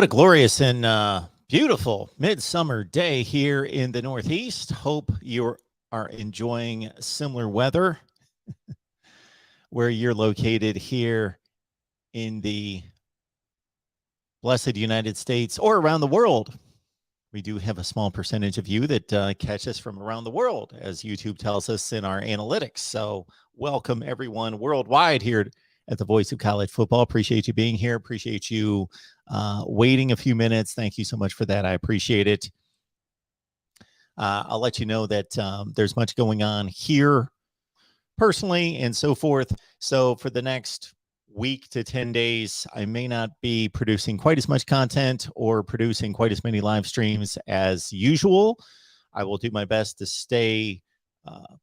What a glorious and beautiful midsummer day here in the Northeast. Hope you are enjoying similar weather where you're located here in the blessed United States or around the world. We do have a small percentage of you that catch us from around the world, as YouTube tells us in our analytics. So welcome everyone worldwide here at the Voice of College Football. Appreciate you being here. Appreciate you waiting a few minutes. Thank you so much for that. I appreciate it. I'll let you know that there's much going on here personally and so forth. So for the next week to 10 days, I may not be producing quite as much content or producing quite as many live streams as usual. I will do my best to stay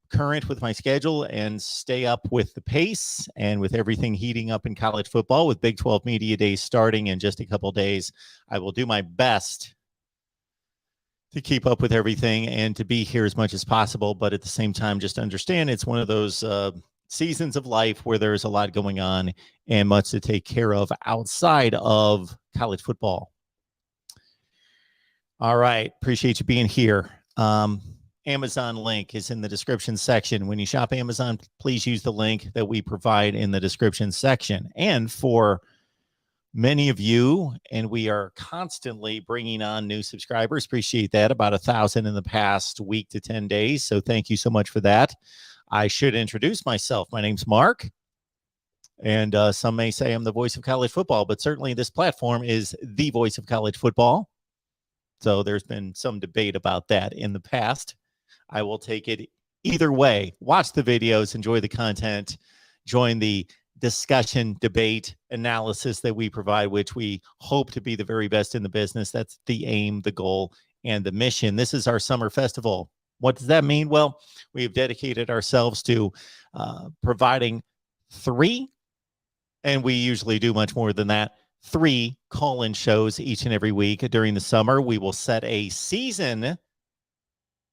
current with my schedule and stay up with the pace and with everything heating up in college football with Big 12 Media Days starting in just a couple days. I will do my best to keep up with everything and to be here as much as possible. But at the same time, just understand it's one of those seasons of life where there's a lot going on and much to take care of outside of college football. All right. Appreciate you being here. Amazon link is in the description section. When you shop Amazon, please use the link that we provide in the description section. And for many of you, and we are constantly bringing on new subscribers, appreciate that, about 1,000 in the past week to 10 days. So thank you so much for that. I should introduce myself. My name's Mark, and some may say I'm the voice of college football, but certainly this platform is the voice of college football. So there's been some debate about that in the past. I will take it either way. Watch the videos, enjoy the content, join the discussion, debate, analysis that we provide, which we hope to be the very best in the business. That's the aim, the goal, and the mission. This is our summer festival. What does that mean? Well, we have dedicated ourselves to providing 3, and we usually do much more than that, 3 call-in shows each and every week during the summer. We will set a season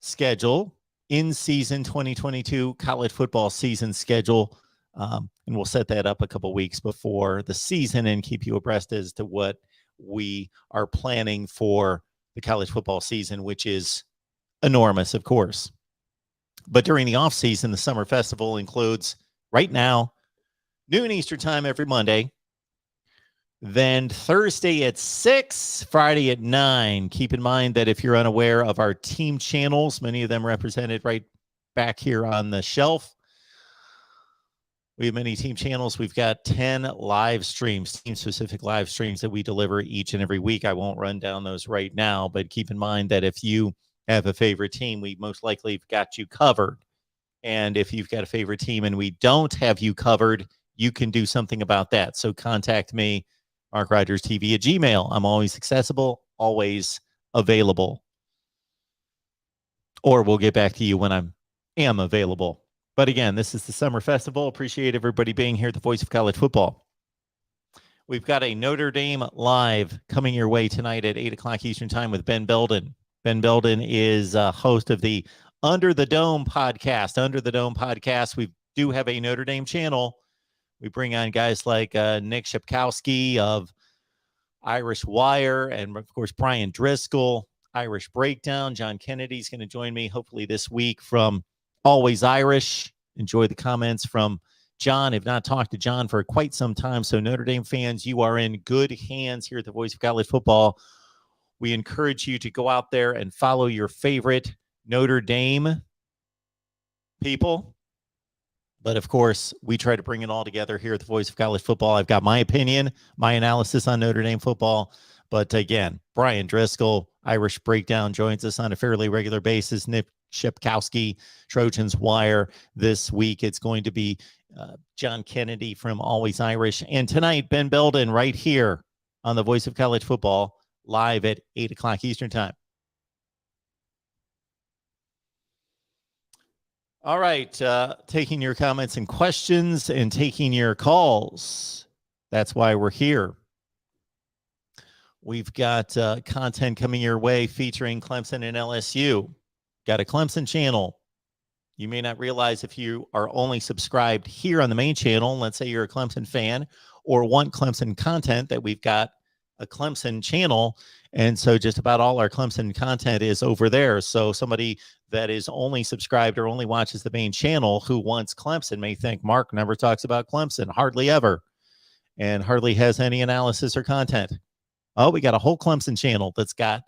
schedule, in-season 2022 college football season schedule, and we'll set that up a couple weeks before the season and keep you abreast as to what we are planning for the college football season, which is enormous, of course. But during the off season, the summer festival includes right now, noon Eastern time every Monday, then Thursday at 6, Friday at 9. Keep in mind that if you're unaware of our team channels, many of them represented right back here on the shelf, we have many team channels. We've got 10 live streams, team-specific live streams that we deliver each and every week. I won't run down those right now, but keep in mind that if you have a favorite team, we most likely have got you covered. And if you've got a favorite team and we don't have you covered, you can do something about that. So contact me, MarkRogersTV at Gmail. I'm always accessible, always available. Or we'll get back to you when I am available. But again, this is the Summer Festival. Appreciate everybody being here at the Voice of College Football. We've got a Notre Dame Live coming your way tonight at 8 o'clock Eastern Time with Ben Belden. Ben Belden is a host of the Under the Dome podcast. Under the Dome podcast, we do have a Notre Dame channel. We bring on guys like Nick Shepkowski of Irish Wire and, of course, Brian Driscoll, Irish Breakdown. John Kennedy's going to join me hopefully this week from Always Irish. Enjoy the comments from John. I've not talked to John for quite some time. So Notre Dame fans, you are in good hands here at the Voice of College Football. We encourage you to go out there and follow your favorite Notre Dame people. But of course, we try to bring it all together here at the Voice of College Football. I've got my opinion, my analysis on Notre Dame football. But again, Brian Driscoll, Irish Breakdown, joins us on a fairly regular basis. Nick Shepkowski, Trojans Wire. This week, it's going to be John Kennedy from Always Irish. And tonight, Ben Belden right here on the Voice of College Football, live at 8 o'clock Eastern Time. All right, taking your comments and questions and taking your calls. That's why we're here. We've got content coming your way featuring Clemson and LSU. Got a Clemson channel. You may not realize if you are only subscribed here on the main channel, let's say you're a Clemson fan or want Clemson content, that we've got a Clemson channel. And so just about all our Clemson content is over there. So somebody that is only subscribed or only watches the main channel who wants Clemson may think Mark never talks about Clemson, hardly ever, and hardly has any analysis or content. Oh, we got a whole Clemson channel that's got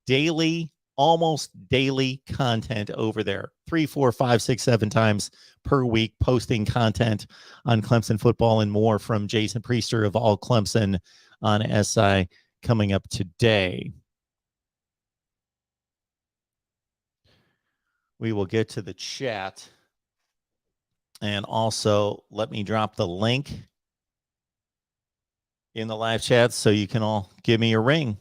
daily, almost daily content over there. 3, 4, 5, 6, 7 times per week, posting content on Clemson football and more from Jason Priester of All Clemson on SI coming up today. We will get to the chat. And also, let me drop the link in the live chat so you can all give me a ring.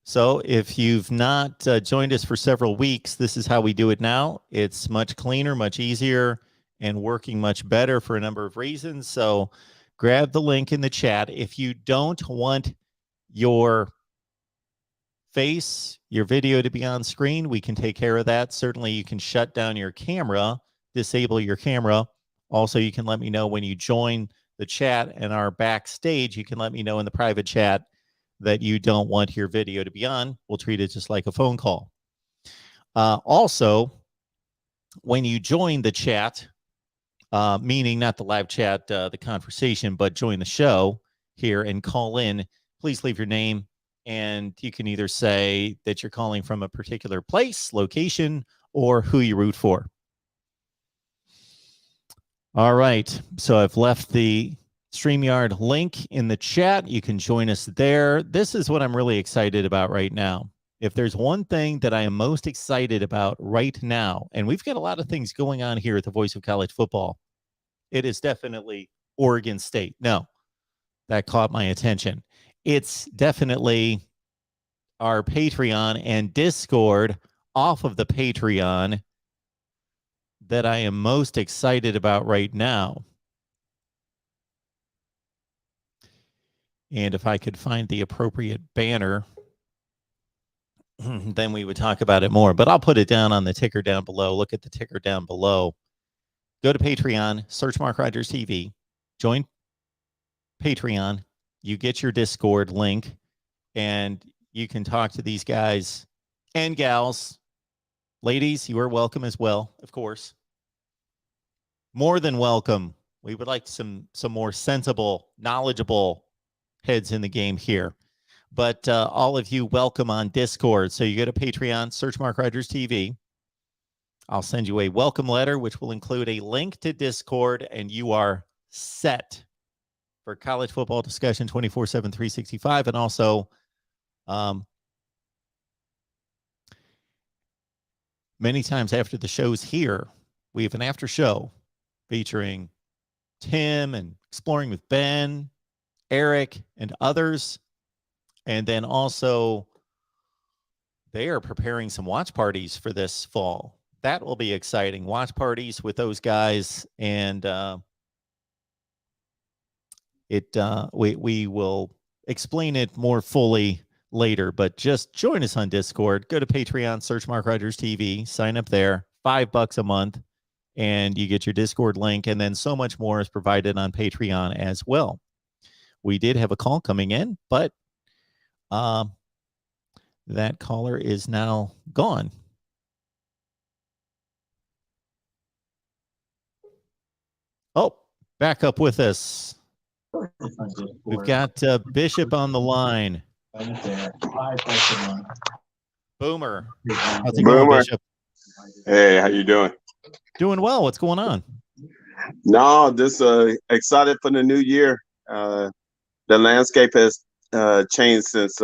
So if you've not joined us for several weeks, this is how we do it now. It's much cleaner, much easier, and working much better for a number of reasons. So grab the link in the chat. If you don't want your face, your video to be on screen, we can take care of that. Certainly, you can shut down your camera, disable your camera. Also, you can let me know when you join the chat and are backstage. You can let me know in the private chat that you don't want your video to be on. We'll treat it just like a phone call. Also, when you join the chat, meaning not the live chat, the conversation, but join the show here and call in, please leave your name. And you can either say that you're calling from a particular place, location, or who you root for. All right. So I've left the StreamYard link in the chat. You can join us there. This is what I'm really excited about right now. If there's one thing that I am most excited about right now, and we've got a lot of things going on here at the Voice of College Football, it is definitely Oregon State. No, that caught my attention. It's definitely our Patreon and Discord off of the Patreon that I am most excited about right now. And if I could find the appropriate banner, then we would talk about it more. But I'll put it down on the ticker down below. Look at the ticker down below. Go to Patreon, search MarkRogersTV, join Patreon. You get your Discord link, and you can talk to these guys and gals. Ladies, you are welcome as well, of course. More than welcome. We would like some more sensible, knowledgeable heads in the game here. But all of you, welcome on Discord. So you go to Patreon, search MarkRogersTV. I'll send you a welcome letter, which will include a link to Discord, and you are set for college football discussion 24/7, 365. And also, many times after the show's here, we have an after show featuring Tim and Exploring with Ben, Eric, and others. And then also, they are preparing some watch parties for this fall. That will be exciting. Watch parties with those guys. And we will explain it more fully later. But just join us on Discord. Go to Patreon, search MarkRogersTV, sign up there. $5 a month. And you get your Discord link. And then so much more is provided on Patreon as well. We did have a call coming in, but that caller is now gone. Oh, back up with us. We've got Bishop on the line. Boomer. How's it going, Bishop? Hey, how you doing? Doing well. What's going on? No, just excited for the new year. The landscape has changed since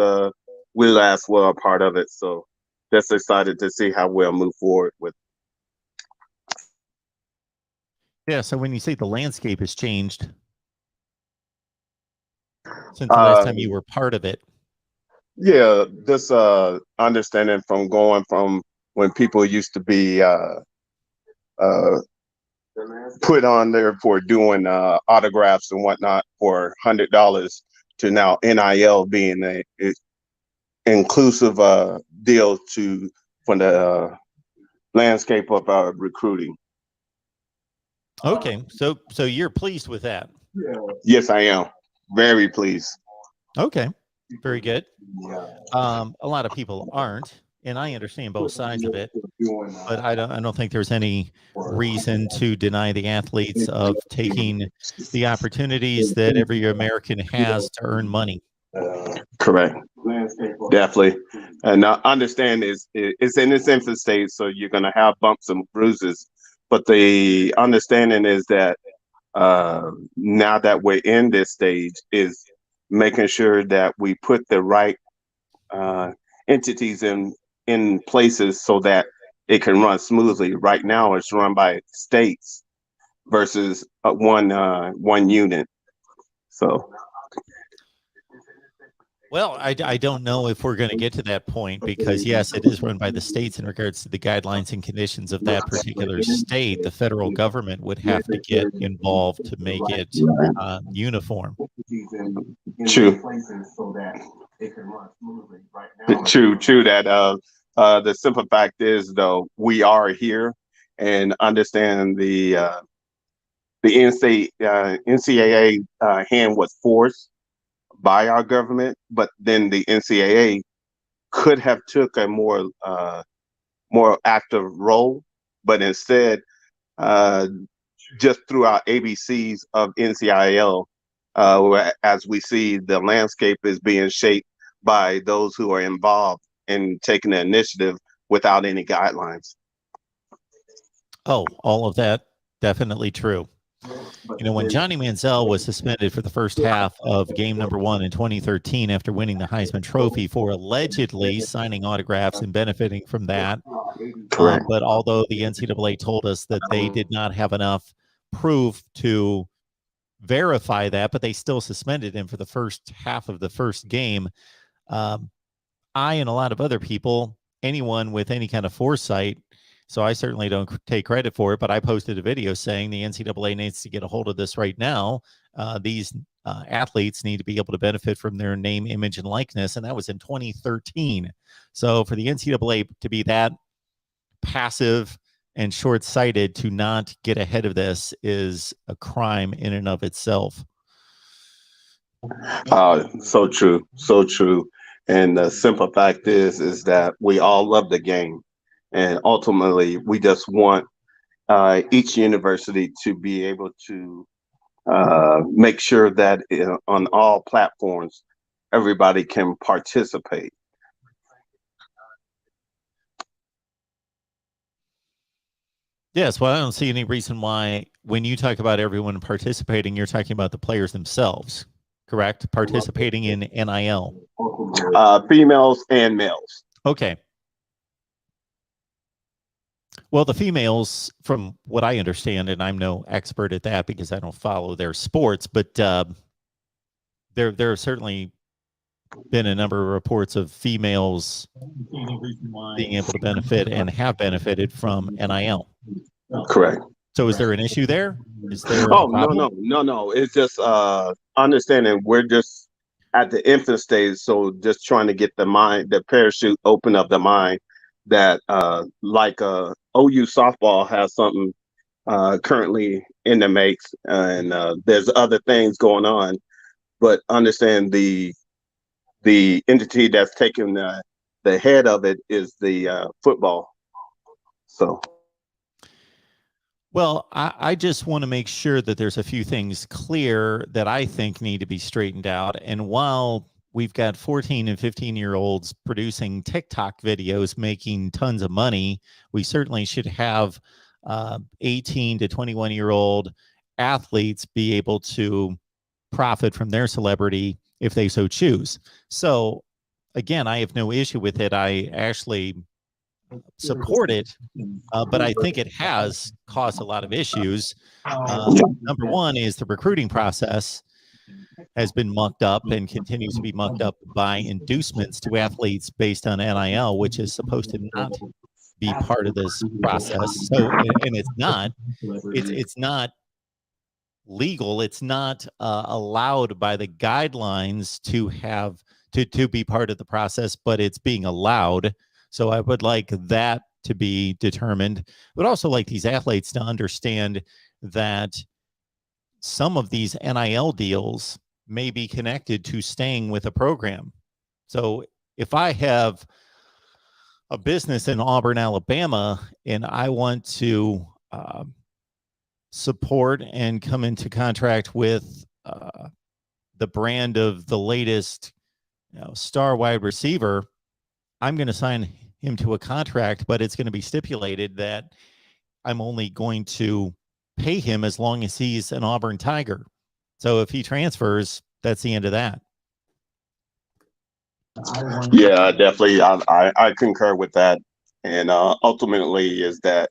we last were a part of it. So just excited to see how we'll move forward with. Yeah, so when you say the landscape has changed since the last time you were part of it. Yeah, this understanding from going from when people used to be put on there for doing autographs and whatnot for $100 to now NIL being a inclusive deal for the landscape of recruiting. Okay, so you're pleased with that. Yes, I am. Very pleased. Okay, very good. A lot of people aren't, and I understand both sides of it, but I don't think there's any reason to deny the athletes of taking the opportunities that every American has to earn money. Correct. Definitely. And understand it's in its infant stage, so you're going to have bumps and bruises. But the understanding is that now that we're in this stage, is making sure that we put the right entities in places so that it can run smoothly. Right now, it's run by states versus one unit. So. Well, I don't know if we're going to get to that point because, yes, it is run by the states in regards to the guidelines and conditions of that particular state. The federal government would have to get involved to make it uniform. True. True. That the simple fact is, though, we are here and understand the NCAA hand was forced by our government, but then the NCAA could have took a more active role, but instead, just through our ABCs of NCIL, as we see the landscape is being shaped by those who are involved in taking the initiative without any guidelines. Oh, all of that, definitely true. You know, when Johnny Manziel was suspended for the first half of game number 1 in 2013 after winning the Heisman Trophy for allegedly signing autographs and benefiting from that, but although the NCAA told us that they did not have enough proof to verify that, but they still suspended him for the first half of the first game, I and a lot of other people, anyone with any kind of foresight, so I certainly don't take credit for it, but I posted a video saying the NCAA needs to get a hold of this right now. These athletes need to be able to benefit from their name, image, and likeness, and that was in 2013. So for the NCAA to be that passive and short-sighted to not get ahead of this is a crime in and of itself. So true. So true. And the simple fact is that we all love the game. And ultimately, we just want each university to be able to make sure that on all platforms, everybody can participate. Yes, well, I don't see any reason why when you talk about everyone participating, you're talking about the players themselves, correct? Participating in NIL. Females and males. Okay. Well, the females, from what I understand, and I'm no expert at that because I don't follow their sports, but there have certainly been a number of reports of females being able to benefit and have benefited from NIL. Correct. So is there an issue there? Is there no. It's just understanding we're just at the infant stage, so just trying to get the parachute open of the mind that like OU softball has something currently in the makes, and there's other things going on, but understand the entity that's taking the head of it is the football. So. Well, I just want to make sure that there's a few things clear that I think need to be straightened out. And while we've got 14 and 15-year-olds producing TikTok videos making tons of money, we certainly should have 18 to 21-year-old athletes be able to profit from their celebrity if they so choose. So, again, I have no issue with it. I actually support it, but I think it has caused a lot of issues. Number one is the recruiting process has been mucked up and continues to be mucked up by inducements to athletes based on NIL, which is supposed to not be part of this process. So, and it's not. It's not legal. It's not allowed by the guidelines to have to be part of the process, but it's being allowed. So I would like that to be determined, but also like these athletes to understand that some of these NIL deals may be connected to staying with a program. So if I have a business in Auburn, Alabama, and I want to support and come into contract with the brand of the latest star wide receiver, I'm going to sign him to a contract, but it's going to be stipulated that I'm only going to pay him as long as he's an Auburn Tiger. So if he transfers, that's the end of that. Yeah, definitely. I concur with that. And ultimately is that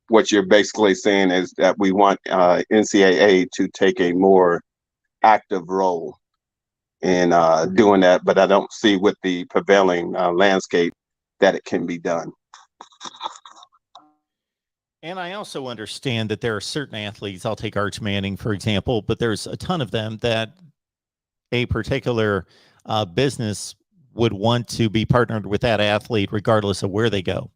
what you're basically saying is that we want NCAA to take a more active role in doing that, but I don't see with the prevailing landscape that it can be done. And I also understand that there are certain athletes, I'll take Arch Manning, for example, but there's a ton of them that a particular business would want to be partnered with that athlete regardless of where they go.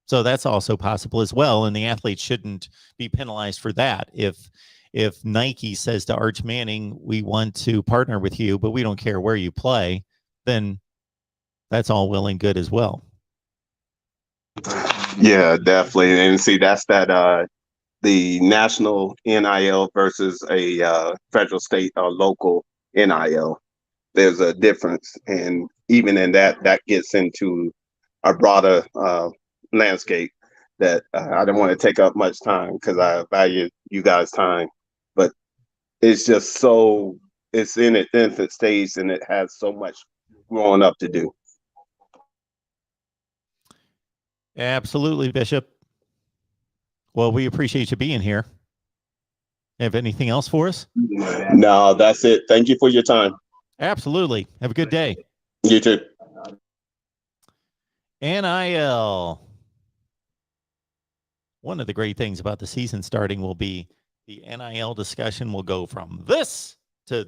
So that's also possible as well. And the athlete shouldn't be penalized for that. If Nike says to Arch Manning, we want to partner with you, but we don't care where you play, then that's all well and good as well. Yeah, definitely. And see, that's that the national NIL versus a federal, state, or local NIL. There's a difference. And even in that gets into a broader landscape that I don't want to take up much time because I value you guys' time. But it's just so, it's in its infant stage and it has so much growing up to do. Absolutely, Bishop. Well, we appreciate you being here. Have anything else for us? No, that's it. Thank you for your time. Absolutely. Have a good day. You too. NIL. One of the great things about the season starting will be the NIL discussion will go from this to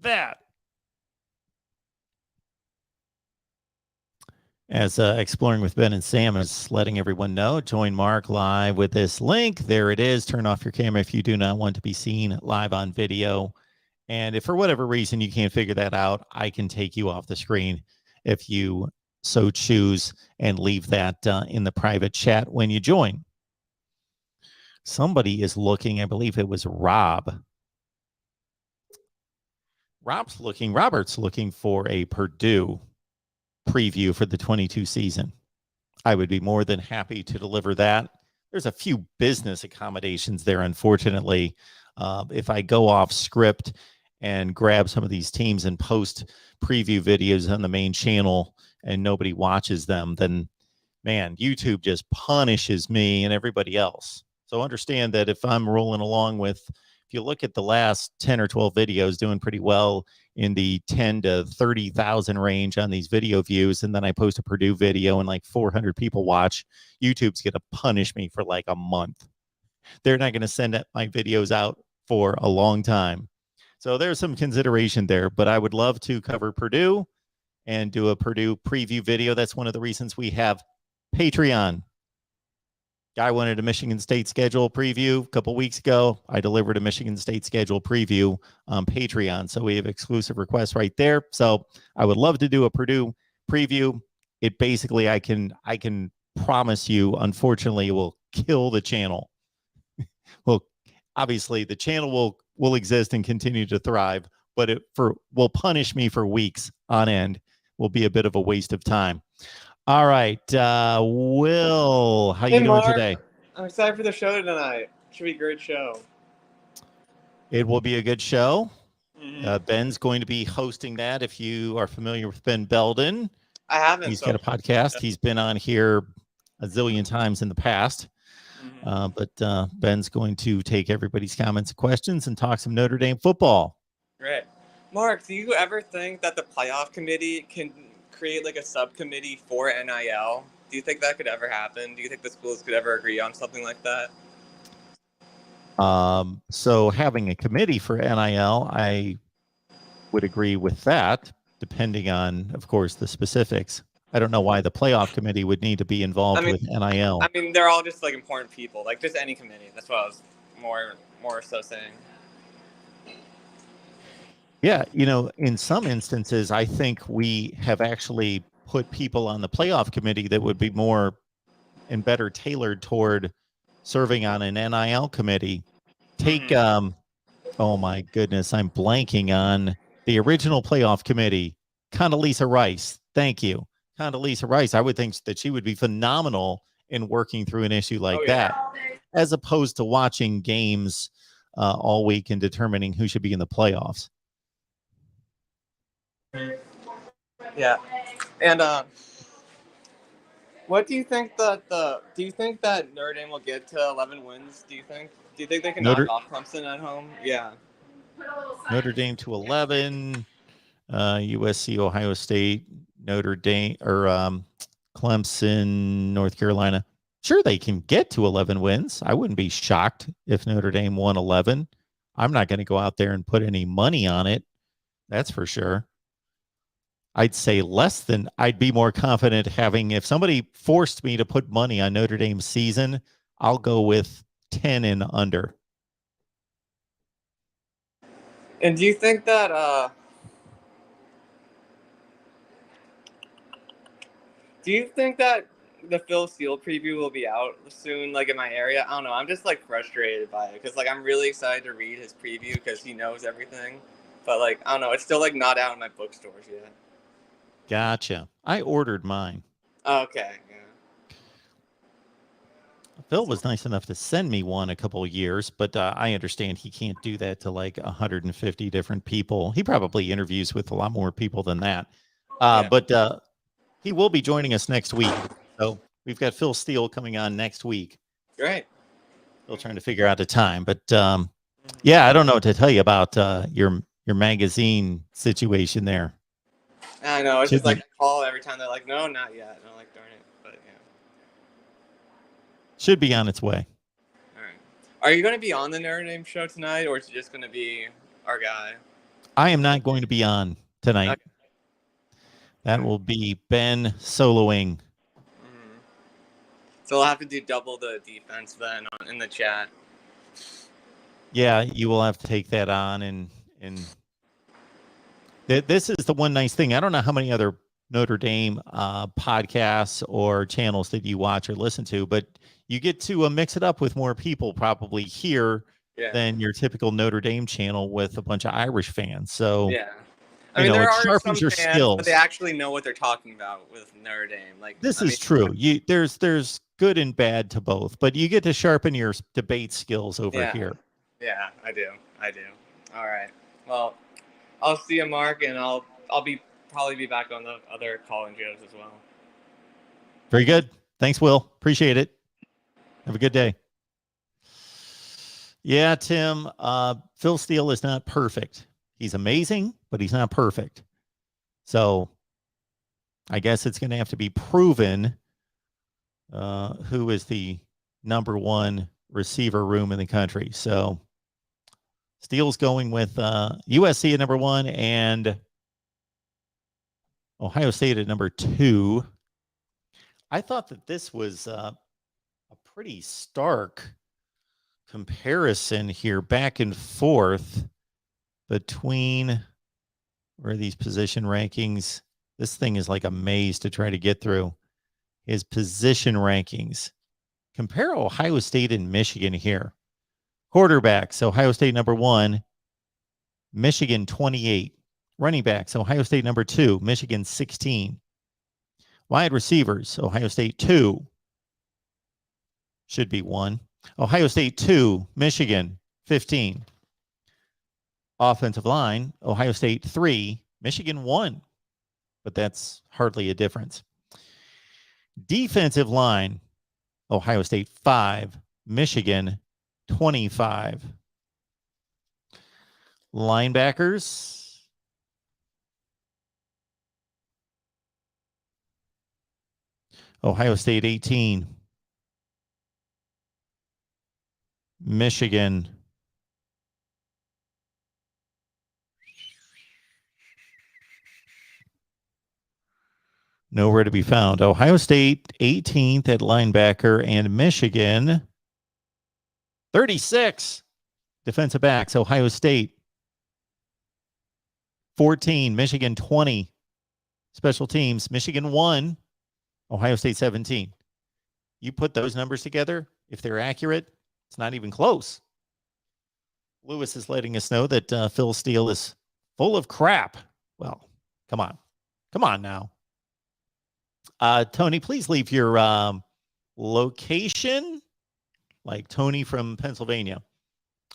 that. As Exploring with Ben and Sam is letting everyone know, join Mark live with this link. There it is. Turn off your camera if you do not want to be seen live on video. And if for whatever reason you can't figure that out, I can take you off the screen if you so choose and leave that in the private chat when you join. Somebody is looking, I believe it was Rob. Robert's looking for a Purdue preview for the 22 season. I would be more than happy to deliver that. There's a few business accommodations there, unfortunately. If I go off script and grab some of these teams and post preview videos on the main channel and nobody watches them, then, man, YouTube just punishes me and everybody else. So understand that if I'm rolling along with, if you look at the last 10 or 12 videos doing pretty well in the 10 to 30,000 range on these video views, and then I post a Purdue video and like 400 people watch, YouTube's going to punish me for like a month. They're not going to send my videos out for a long time. So there's some consideration there, but I would love to cover Purdue and do a Purdue preview video. That's one of the reasons we have Patreon. Guy wanted a Michigan State schedule preview a couple weeks ago. I delivered a Michigan State schedule preview on Patreon. So we have exclusive requests right there. So I would love to do a Purdue preview. It basically, I can promise you, unfortunately, it will kill the channel. Well, obviously the channel will exist and continue to thrive, but it will punish me for weeks on end. Will be a bit of a waste of time. All right, Will, how you doing today? I'm excited for the show tonight. Should be a great show. It will be a good show. Ben's going to be hosting that. If you are familiar with Ben Belden, I haven't. He's got a podcast. He's been on here a zillion times in the past. But Ben's going to take everybody's comments and questions and talk some Notre Dame football. Great. Mark, do you ever think that the playoff committee can create like a subcommittee for NIL? Do you think that could ever happen? Do you think the schools could ever agree on something like that? So having a committee for NIL, I would agree with that, depending on, of course, the specifics. I don't know why the playoff committee would need to be involved with NIL. I mean, they're all just like important people, like just any committee. That's what I was more so saying. Yeah, in some instances, I think we have actually put people on the playoff committee that would be more and better tailored toward serving on an NIL committee. Take, oh my goodness, I'm blanking on the original playoff committee, Condoleezza Rice. Thank you. Condoleezza Rice. I would think that she would be phenomenal in working through an issue like that, as opposed to watching games all week and determining who should be in the playoffs. Yeah. And what do you think that Notre Dame will get to 11 wins? Do you think they can knock off Clemson at home? Yeah. Notre Dame to 11, USC, Ohio State, Notre Dame, or Clemson, North Carolina. Sure, they can get to 11 wins. I wouldn't be shocked if Notre Dame won 11. I'm not going to go out there and put any money on it. That's for sure. I'd say I'd be more confident having, if somebody forced me to put money on Notre Dame's season, I'll go with 10 and under. And do you think that the Phil Steele preview will be out soon, like in my area? I don't know. I'm just like frustrated by it because like I'm really excited to read his preview because he knows everything, but like I don't know, it's still like not out in my bookstores yet. Gotcha. I ordered mine. Okay. Yeah. Phil was nice enough to send me one a couple of years, but I understand he can't do that to like 150 different people. He probably interviews with a lot more people than that. But he will be joining us next week. So we've got Phil Steele coming on next week. Great. Still trying to figure out a time, but yeah, I don't know what to tell you about your magazine situation there. I know. It's just like a call every time. They're like, no, not yet. And I'm like, darn it. But yeah. Should be on its way. All right. Are you going to be on the Notre Dame show tonight, or is it just going to be our guy? I am not going to be on tonight. Okay. That will be Ben soloing. Mm-hmm. So I'll have to do double the defense then in the chat. Yeah, you will have to take that on, and this is the one nice thing. I don't know how many other Notre Dame podcasts or channels that you watch or listen to, but you get to mix it up with more people probably here than your typical Notre Dame channel with a bunch of Irish fans. So yeah, I mean, there it are sharpens some your fans, skills. but they actually know what they're talking about with Notre Dame. Like this is true. There's good and bad to both, but you get to sharpen your debate skills over here. Yeah, I do. All right. Well, I'll see you, Mark, and I'll probably be back on the other call-in shows as well. Very good. Thanks, Will. Appreciate it. Have a good day. Yeah, Tim. Phil Steele is not perfect. He's amazing, but he's not perfect. So I guess it's going to have to be proven who is the number one receiver room in the country. So Steele's going with USC at number 1 and Ohio State at number 2. I thought that this was a pretty stark comparison here, back and forth between where these position rankings. This thing is like a maze to try to get through. His position rankings. Compare Ohio State and Michigan here. Quarterbacks, Ohio State number 1, Michigan 28. Running backs, Ohio State number 2, Michigan 16. Wide receivers, Ohio State 2. Should be 1. Ohio State 2, Michigan 15. Offensive line, Ohio State 3, Michigan 1. But that's hardly a difference. Defensive line, Ohio State 5, Michigan 25. Linebackers, Ohio State 18, Michigan nowhere to be found. Ohio State 18th at linebacker, and Michigan 36 defensive backs. Ohio State 14, Michigan 20. Special teams, Michigan 1, Ohio State 17. You put those numbers together, if they're accurate, it's not even close. Lewis is letting us know that Phil Steele is full of crap. Well, come on. Come on now. Tony, please leave your location, like Tony from Pennsylvania,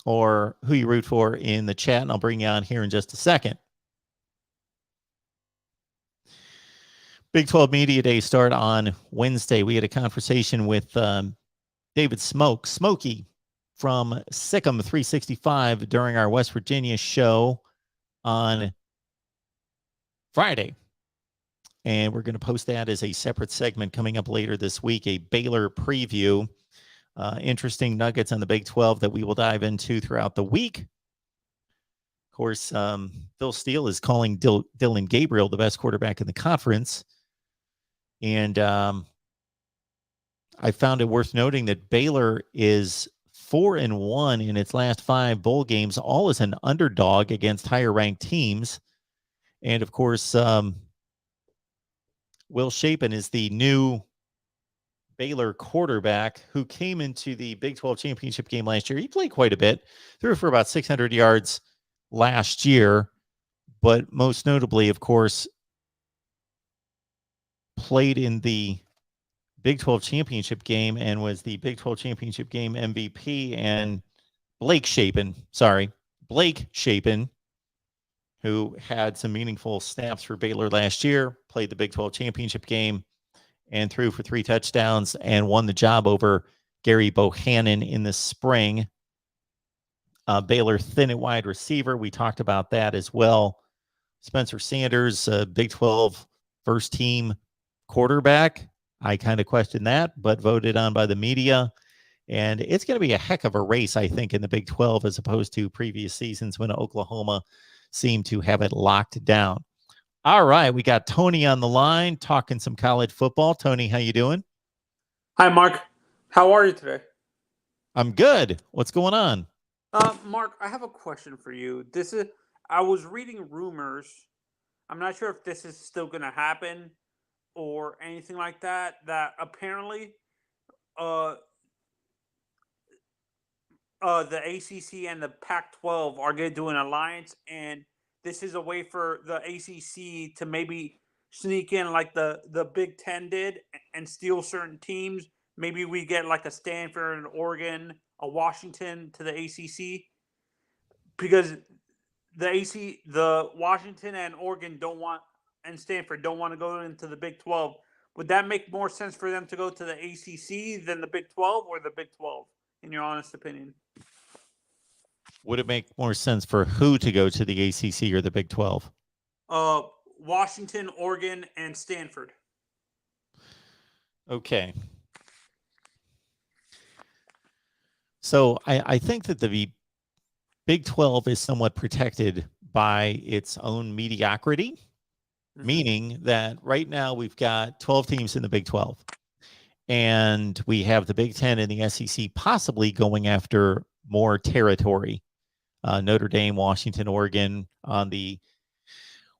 or who you root for in the chat, and I'll bring you on here in just a second. Big 12 Media Day start on Wednesday. We had a conversation with David Smokey from Sikkim 365 during our West Virginia show on Friday. And we're going to post that as a separate segment coming up later this week, a Baylor preview. Interesting nuggets on the Big 12 that we will dive into throughout the week. Of course, Phil Steele is calling Dylan Gabriel the best quarterback in the conference. And I found it worth noting that Baylor is 4-1 in its last 5 bowl games, all as an underdog against higher-ranked teams. And, of course, Will Shapen is the new Baylor quarterback who came into the Big 12 championship game last year. He played quite a bit, threw for about 600 yards last year, but most notably, of course, played in the Big 12 championship game and was the Big 12 championship game MVP. And Blake Shapen, who had some meaningful snaps for Baylor last year, played the Big 12 championship game and threw for 3 touchdowns and won the job over Gary Bohannon in the spring. Baylor thin at wide receiver. We talked about that as well. Spencer Sanders, Big 12 first team quarterback. I kind of questioned that, but voted on by the media. And it's going to be a heck of a race, I think, in the Big 12 as opposed to previous seasons when Oklahoma seemed to have it locked down. All right, we got Tony on the line talking some college football. Tony, how you doing? Hi, Mark. How are you today? I'm good. What's going on? Mark, I have a question for you. I was reading rumors. I'm not sure if this is still going to happen or anything like that, that apparently the ACC and the Pac-12 are going to do an alliance, and this is a way for the ACC to maybe sneak in like the Big Ten did and steal certain teams. Maybe we get like a Stanford and Oregon, a Washington to the ACC, because the Washington and Oregon and Stanford don't want to go into the Big 12. Would that make more sense for them to go to the ACC than the Big 12, or the Big 12, in your honest opinion? Would it make more sense for who to go to the ACC or the Big 12? Washington, Oregon, and Stanford. Okay. So I think that the Big 12 is somewhat protected by its own mediocrity, meaning that right now we've got 12 teams in the Big 12, and we have the Big 10 and the SEC possibly going after more territory. Notre Dame, Washington, Oregon on the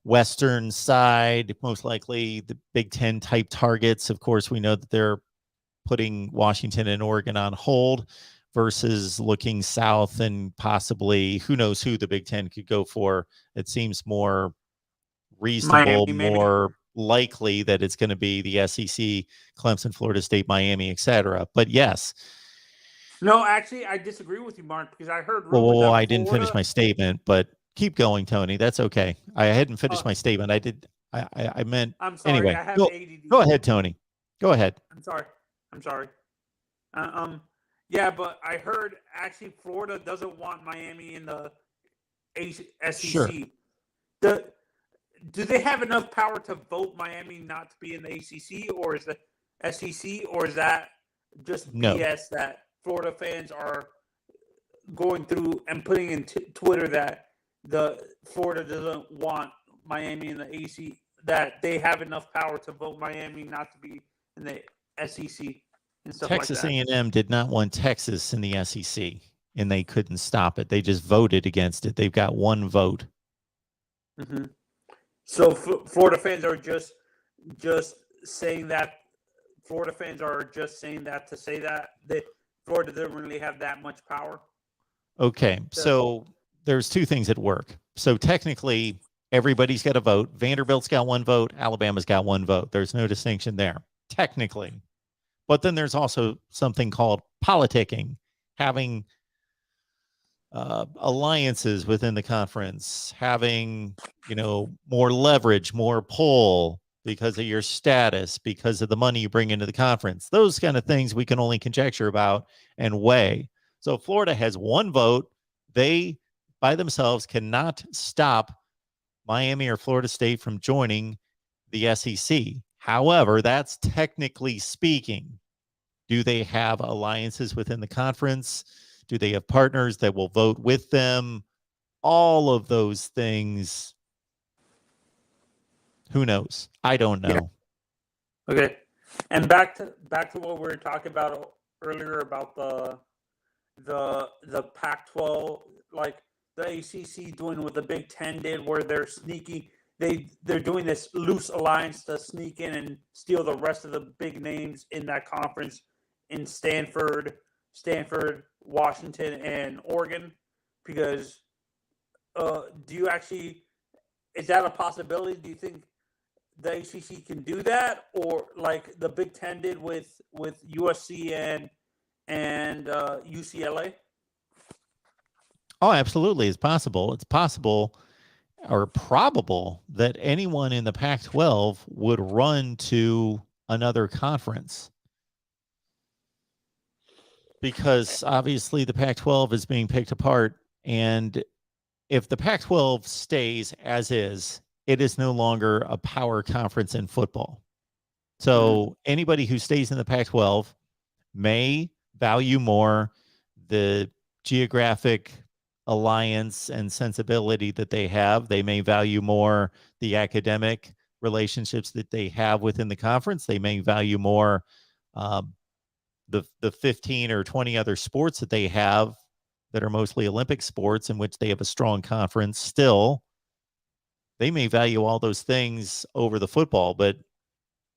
western side, most likely the Big 10 type targets. Of course, we know that they're putting Washington and Oregon on hold versus looking south and possibly who knows who the Big 10 could go for. It seems more reasonable, Miami, more likely that it's going to be the SEC, Clemson, Florida State, Miami, etc. But yes. No, actually, I disagree with you, Mark, because I heard rumors that I didn't finish my statement, but keep going, Tony. That's okay. I hadn't finished my statement. I meant. I'm sorry. Anyway, I have ADD. Go ahead, Tony. Go ahead. I'm sorry. Yeah, but I heard actually Florida doesn't want Miami in the SEC. Sure. Do they have enough power to vote Miami not to be in the ACC, or is the SEC, or is that just BS that Florida fans are going through and putting in Twitter that the Florida doesn't want Miami in the ACC, that they have enough power to vote Miami not to be in the SEC and stuff Texas like that? A&M did not want Texas in the SEC, and they couldn't stop it. They just voted against it. They've got one vote. Mm-hmm. So Florida fans are just saying that. Florida fans are just saying that to say that Florida doesn't really have that much power. Okay, so there's two things at work. So technically, everybody's got a vote. Vanderbilt's got one vote. Alabama's got one vote. There's no distinction there, technically. But then there's also something called politicking, having alliances within the conference, having, more leverage, more pull because of your status, because of the money you bring into the conference. Those kind of things we can only conjecture about and weigh. So Florida has one vote. They, by themselves, cannot stop Miami or Florida State from joining the SEC. However, that's technically speaking. Do they have alliances within the conference? Do they have partners that will vote with them? All of those things. Who knows? I don't know. Yeah. Okay. And back to what we were talking about earlier about the Pac-12, like the ACC doing what the Big Ten did, where they're sneaking. They're doing this loose alliance to sneak in and steal the rest of the big names in that conference in Stanford, Washington, and Oregon. Because is that a possibility? Do you think the ACC can do that, or like the Big Ten did with USC and UCLA? Oh, absolutely. It's possible. It's possible or probable that anyone in the Pac-12 would run to another conference, because obviously the Pac-12 is being picked apart. And if the Pac-12 stays as is, it is no longer a power conference in football. So anybody who stays in the Pac-12 may value more the geographic alliance and sensibility that they have. They may value more the academic relationships that they have within the conference. They may value more the 15 or 20 other sports that they have that are mostly Olympic sports in which they have a strong conference. Still, they may value all those things over the football, but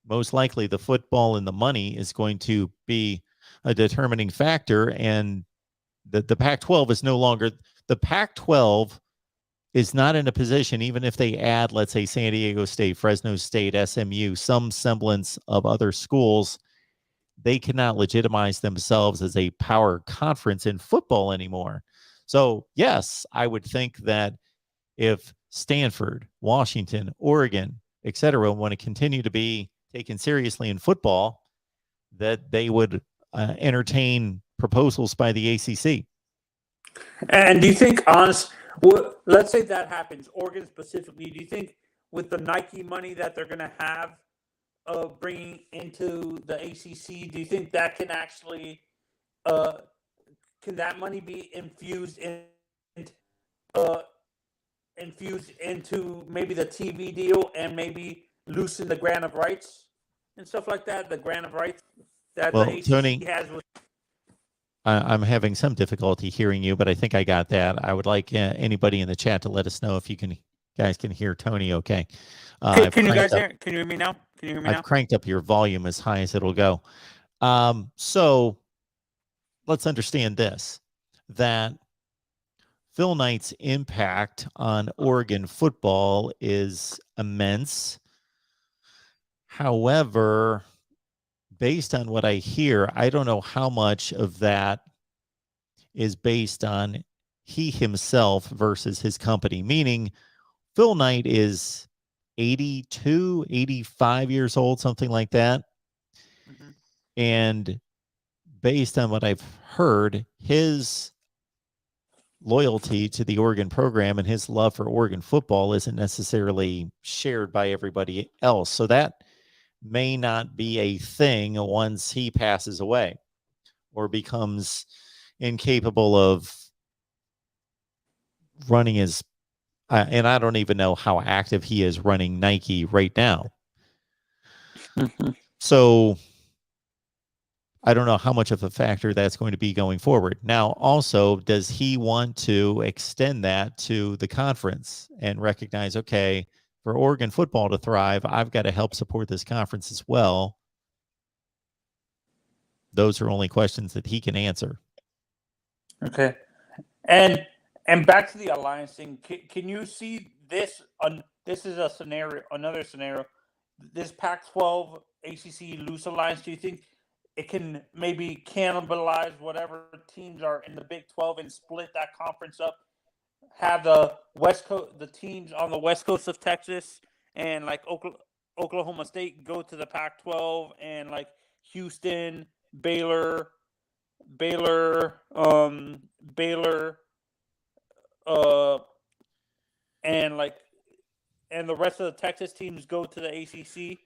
most likely the football and the money is going to be a determining factor. And the Pac-12 is no longer, the Pac-12 is not in a position, even if they add, let's say, San Diego State, Fresno State, SMU, some semblance of other schools, they cannot legitimize themselves as a power conference in football anymore. So, yes, I would think that if Stanford, Washington, Oregon, etc., want to continue to be taken seriously in football, that they would entertain proposals by the ACC. And do you think, let's say that happens, Oregon specifically, do you think with the Nike money that they're going to have bringing into the ACC, do you think that can actually, can that money be infused into maybe the TV deal and maybe loosen the grant of rights and stuff like that? The grant of rights that the ACC Tony, has with. I'm having some difficulty hearing you, but I think I got that. I would like anybody in the chat to let us know if guys can hear Tony okay. Can you guys hear? Can you hear me now? Can you hear me now? I've cranked up your volume as high as it'll go. So let's understand this, that Phil Knight's impact on Oregon football is immense. However, based on what I hear, I don't know how much of that is based on he himself versus his company, meaning Phil Knight is 82, 85 years old, something like that. Mm-hmm. And based on what I've heard, his loyalty to the Oregon program and his love for Oregon football isn't necessarily shared by everybody else. So that may not be a thing once he passes away or becomes incapable of running his, and I don't even know how active he is running Nike right now. Mm-hmm. So I don't know how much of a factor that's going to be going forward. Now, also, does he want to extend that to the conference and recognize, okay, for Oregon football to thrive, I've got to help support this conference as well? Those are only questions that he can answer. Okay. And back to the alliance thing. Can you see this? This is a scenario, another scenario. This Pac-12 ACC loose alliance. Do you think it can maybe cannibalize whatever teams are in the Big 12 and split that conference up? Have the West Coast, the teams on the West Coast of Texas and like Oklahoma State go to the Pac-12, and like Houston, Baylor, and the rest of the Texas teams go to the ACC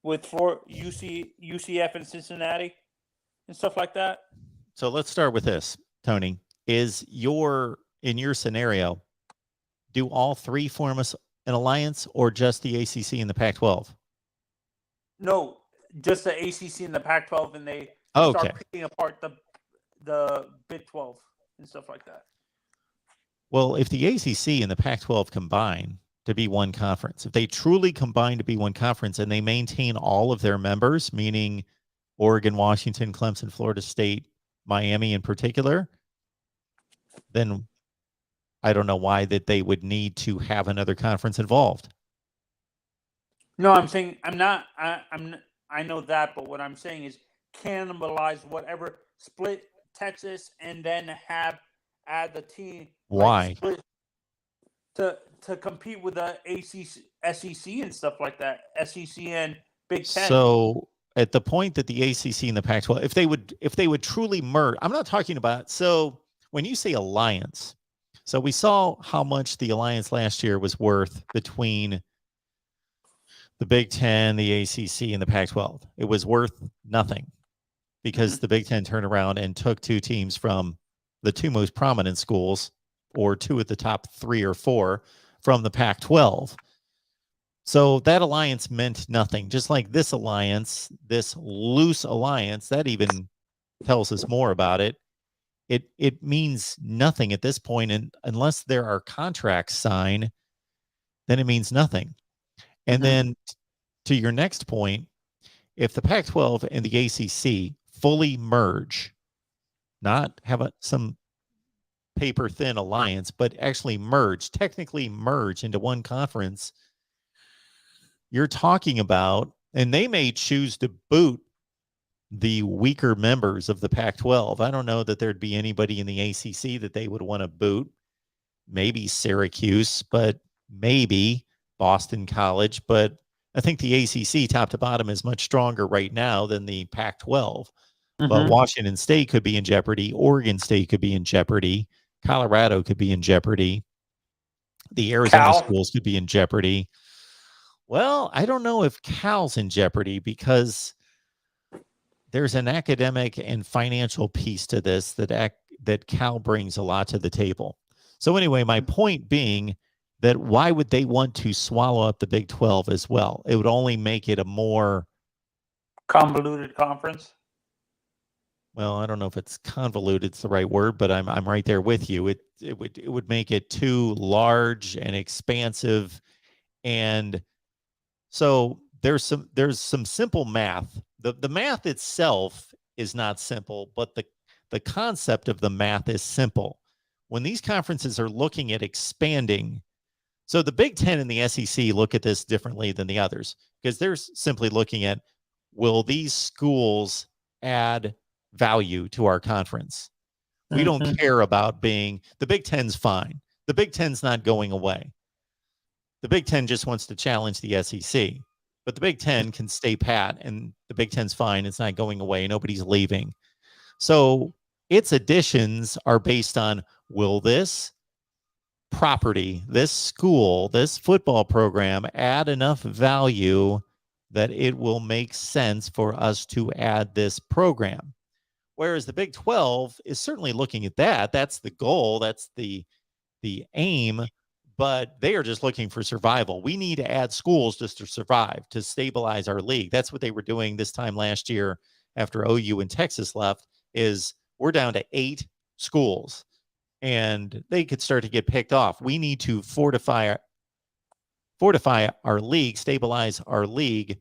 with UCF and Cincinnati and stuff like that. So let's start with this, Tony. In your scenario, do all three form an alliance or just the ACC and the Pac-12? No, just the ACC and the Pac-12, and they Okay. start picking apart the Big 12 and stuff like that. Well, if the ACC and the Pac-12 combine to be one conference, if they truly combine to be one conference and they maintain all of their members, meaning Oregon, Washington, Clemson, Florida State, Miami in particular, then I don't know why that they would need to have another conference involved. No, I'm saying I know that, but what I'm saying is cannibalize whatever, split Texas and then add the team. Why? Like, to compete with the SEC and stuff like that. SEC and Big Ten. So at the point that the ACC and the Pac-12, if they would truly merge, I'm not talking about. So when you say alliance, so we saw how much the alliance last year was worth between the Big Ten, the ACC, and the Pac-12. It was worth nothing because the Big Ten turned around and took two teams from the two most prominent schools, or two at the top 3 or 4 from the Pac-12. So that alliance meant nothing. Just like this alliance, this loose alliance, that even tells us more about it. It means nothing at this point, and unless there are contracts signed, then it means nothing. And then to your next point, if the Pac-12 and the ACC fully merge, not have some paper thin alliance, but actually technically merge into one conference, you're talking about, and they may choose to boot the weaker members of the Pac-12. I don't know that there'd be anybody in the ACC that they would want to boot. Maybe Syracuse, but maybe Boston College. But I think the ACC top to bottom is much stronger right now than the Pac-12. But Washington State could be in jeopardy. Oregon State could be in jeopardy. Colorado could be in jeopardy. The Arizona schools could be in jeopardy. Well, I don't know if Cal's in jeopardy because there's an academic and financial piece to this that Cal brings a lot to the table. So anyway, my point being that why would they want to swallow up the Big 12 as well? It would only make it a more convoluted conference. Well, I don't know if it's convoluted, it's the right word, but I'm right there with you. It would make it too large and expansive, and so there's some simple math. The math itself is not simple, but the concept of the math is simple. When these conferences are looking at expanding, so the Big Ten and the SEC look at this differently than the others because they're simply looking at, will these schools add value to our conference? We don't care about the Big Ten's fine. The Big Ten's not going away. The Big Ten just wants to challenge the SEC, but the Big Ten can stay pat, and the Big Ten's fine. It's not going away. Nobody's leaving. So its additions are based on, will this property, this school, this football program add enough value that it will make sense for us to add this program? Whereas the Big 12 is certainly looking at that. That's the goal. That's the aim. But they are just looking for survival. We need to add schools just to survive, to stabilize our league. That's what they were doing this time last year after OU and Texas left is we're down to 8 schools, and they could start to get picked off. We need to fortify our league, stabilize our league,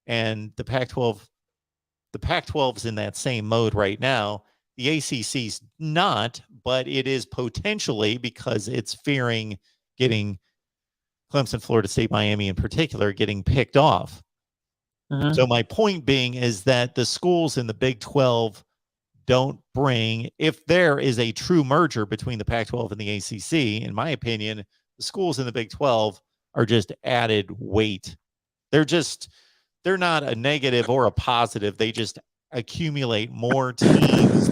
and the Pac-12's in that same mode right now. The ACC's not, but it is potentially, because it's fearing getting Clemson, Florida State, Miami in particular, getting picked off. Mhm. So my point being is that the schools in the Big 12 don't bring, if there is a true merger between the Pac-12 and the ACC, in my opinion, the schools in the Big 12 are just added weight. They're not a negative or a positive. They just accumulate more teams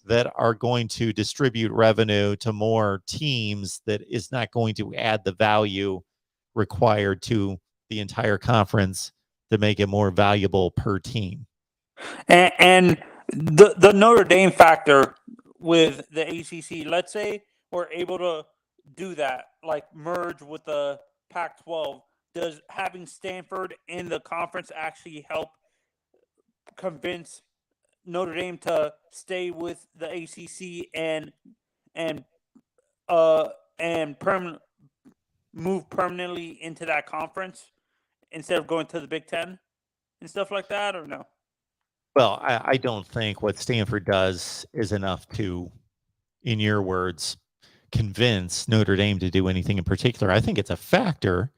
that are going to distribute revenue to more teams that is not going to add the value required to the entire conference to make it more valuable per team. And the Notre Dame factor with the ACC, let's say we're able to do that, like merge with the Pac-12. Does having Stanford in the conference actually help convince Notre Dame to stay with the ACC and move permanently into that conference instead of going to the Big Ten and stuff like that, or no? Well, I don't think what Stanford does is enough to, in your words, convince Notre Dame to do anything in particular. I think it's a factor.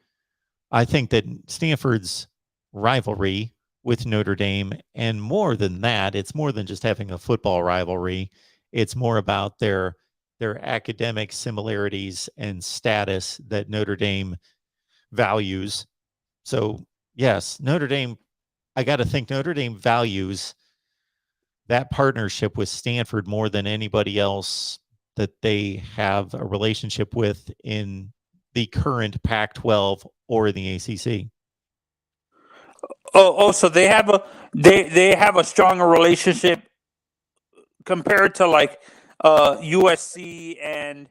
I think that Stanford's rivalry with Notre Dame, and more than that, it's more than just having a football rivalry. It's more about their academic similarities and status that Notre Dame values. So, yes, Notre Dame, I got to think Notre Dame values that partnership with Stanford more than anybody else that they have a relationship with in the current Pac-12 or the ACC. So they have a stronger relationship compared to like USC and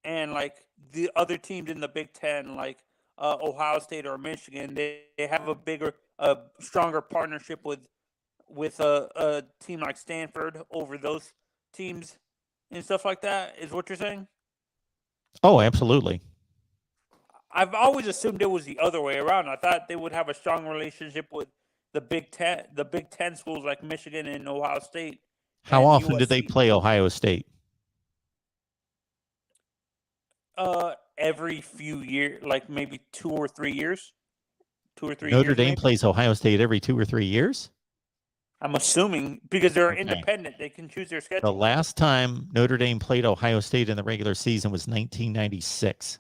like the other teams in the Big Ten, like Ohio State or Michigan. They have a stronger partnership with a team like Stanford over those teams and stuff like that. Is what you're saying? Oh, absolutely. I've always assumed it was the other way around. I thought they would have a strong relationship with the Big Ten schools like Michigan and Ohio State. How and often did they USC. play Ohio State? Every few years, like maybe 2 or 3 years. 2 or 3 Notre years. Dame Maybe? plays Ohio State every 2 or 3 years? I'm assuming because they're Okay. independent, they can choose their The schedule. last time Notre Dame played Ohio State in the regular season was 1996.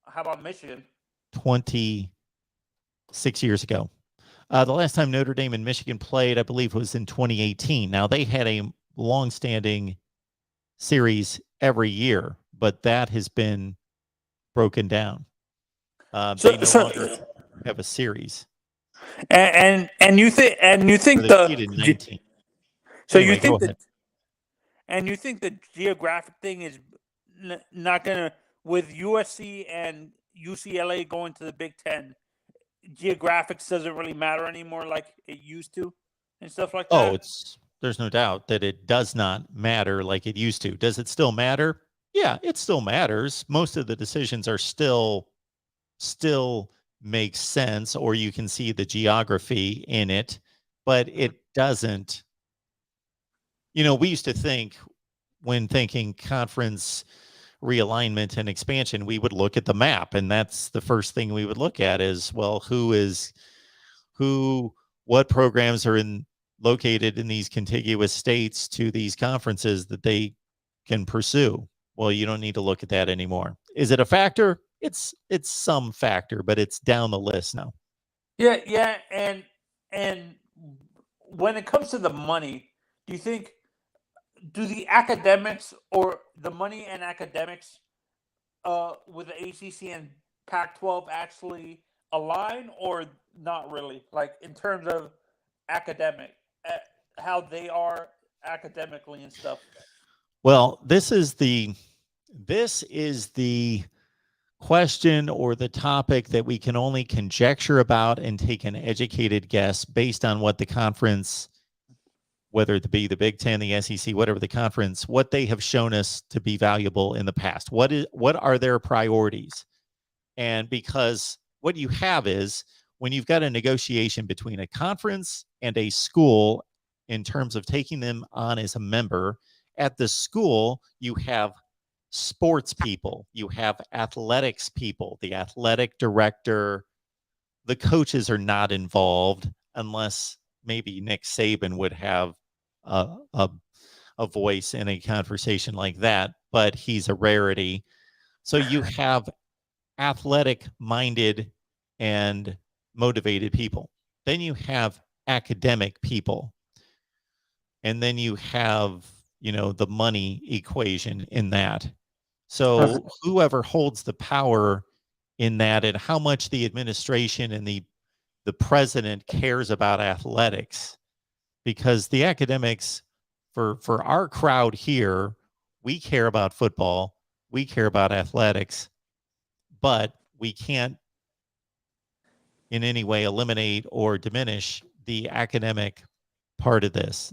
How about Michigan? 26 years ago. The last time Notre Dame and Michigan played, I believe, was in 2018. Now, they had a long-standing series every year, but that has been broken down. They no longer have a series. And you think They played in 19. So Anyway, you think go that, ahead. and you think the geographic thing is not gonna, with USC and UCLA going to the Big Ten, geographics doesn't really matter anymore like it used to and stuff like that? Oh, there's no doubt that it does not matter like it used to. Does it still matter? Yeah, it still matters. Most of the decisions are still make sense, or you can see the geography in it, but it doesn't. We used to think, when thinking conference realignment and expansion, we would look at the map, and that's the first thing we would look at is, well, what programs are located in these contiguous states to these conferences that they can pursue. Well, you don't need to look at that anymore. Is it a factor? It's some factor, but it's down the list now. Yeah, and when it comes to the money, do the academics or the money and academics with the ACC and Pac-12 actually align, or not really? Like in terms of academic, how they are academically and stuff. Well, this is the question or the topic that we can only conjecture about and take an educated guess based on what the conference, whether it be the Big Ten, the SEC, whatever the conference, what they have shown us to be valuable in the past. What are their priorities? And because what you have is when you've got a negotiation between a conference and a school in terms of taking them on as a member, at the school, you have sports people, you have athletics people, the athletic director, the coaches are not involved unless maybe Nick Saban would have a voice in a conversation like that, but he's a rarity. So you have athletic minded and motivated people. Then you have academic people. And then you have, the money equation in that. So whoever holds the power in that and how much the administration and the president cares about athletics, because the academics for our crowd here, we care about football, we care about athletics, but we can't in any way eliminate or diminish the academic part of this.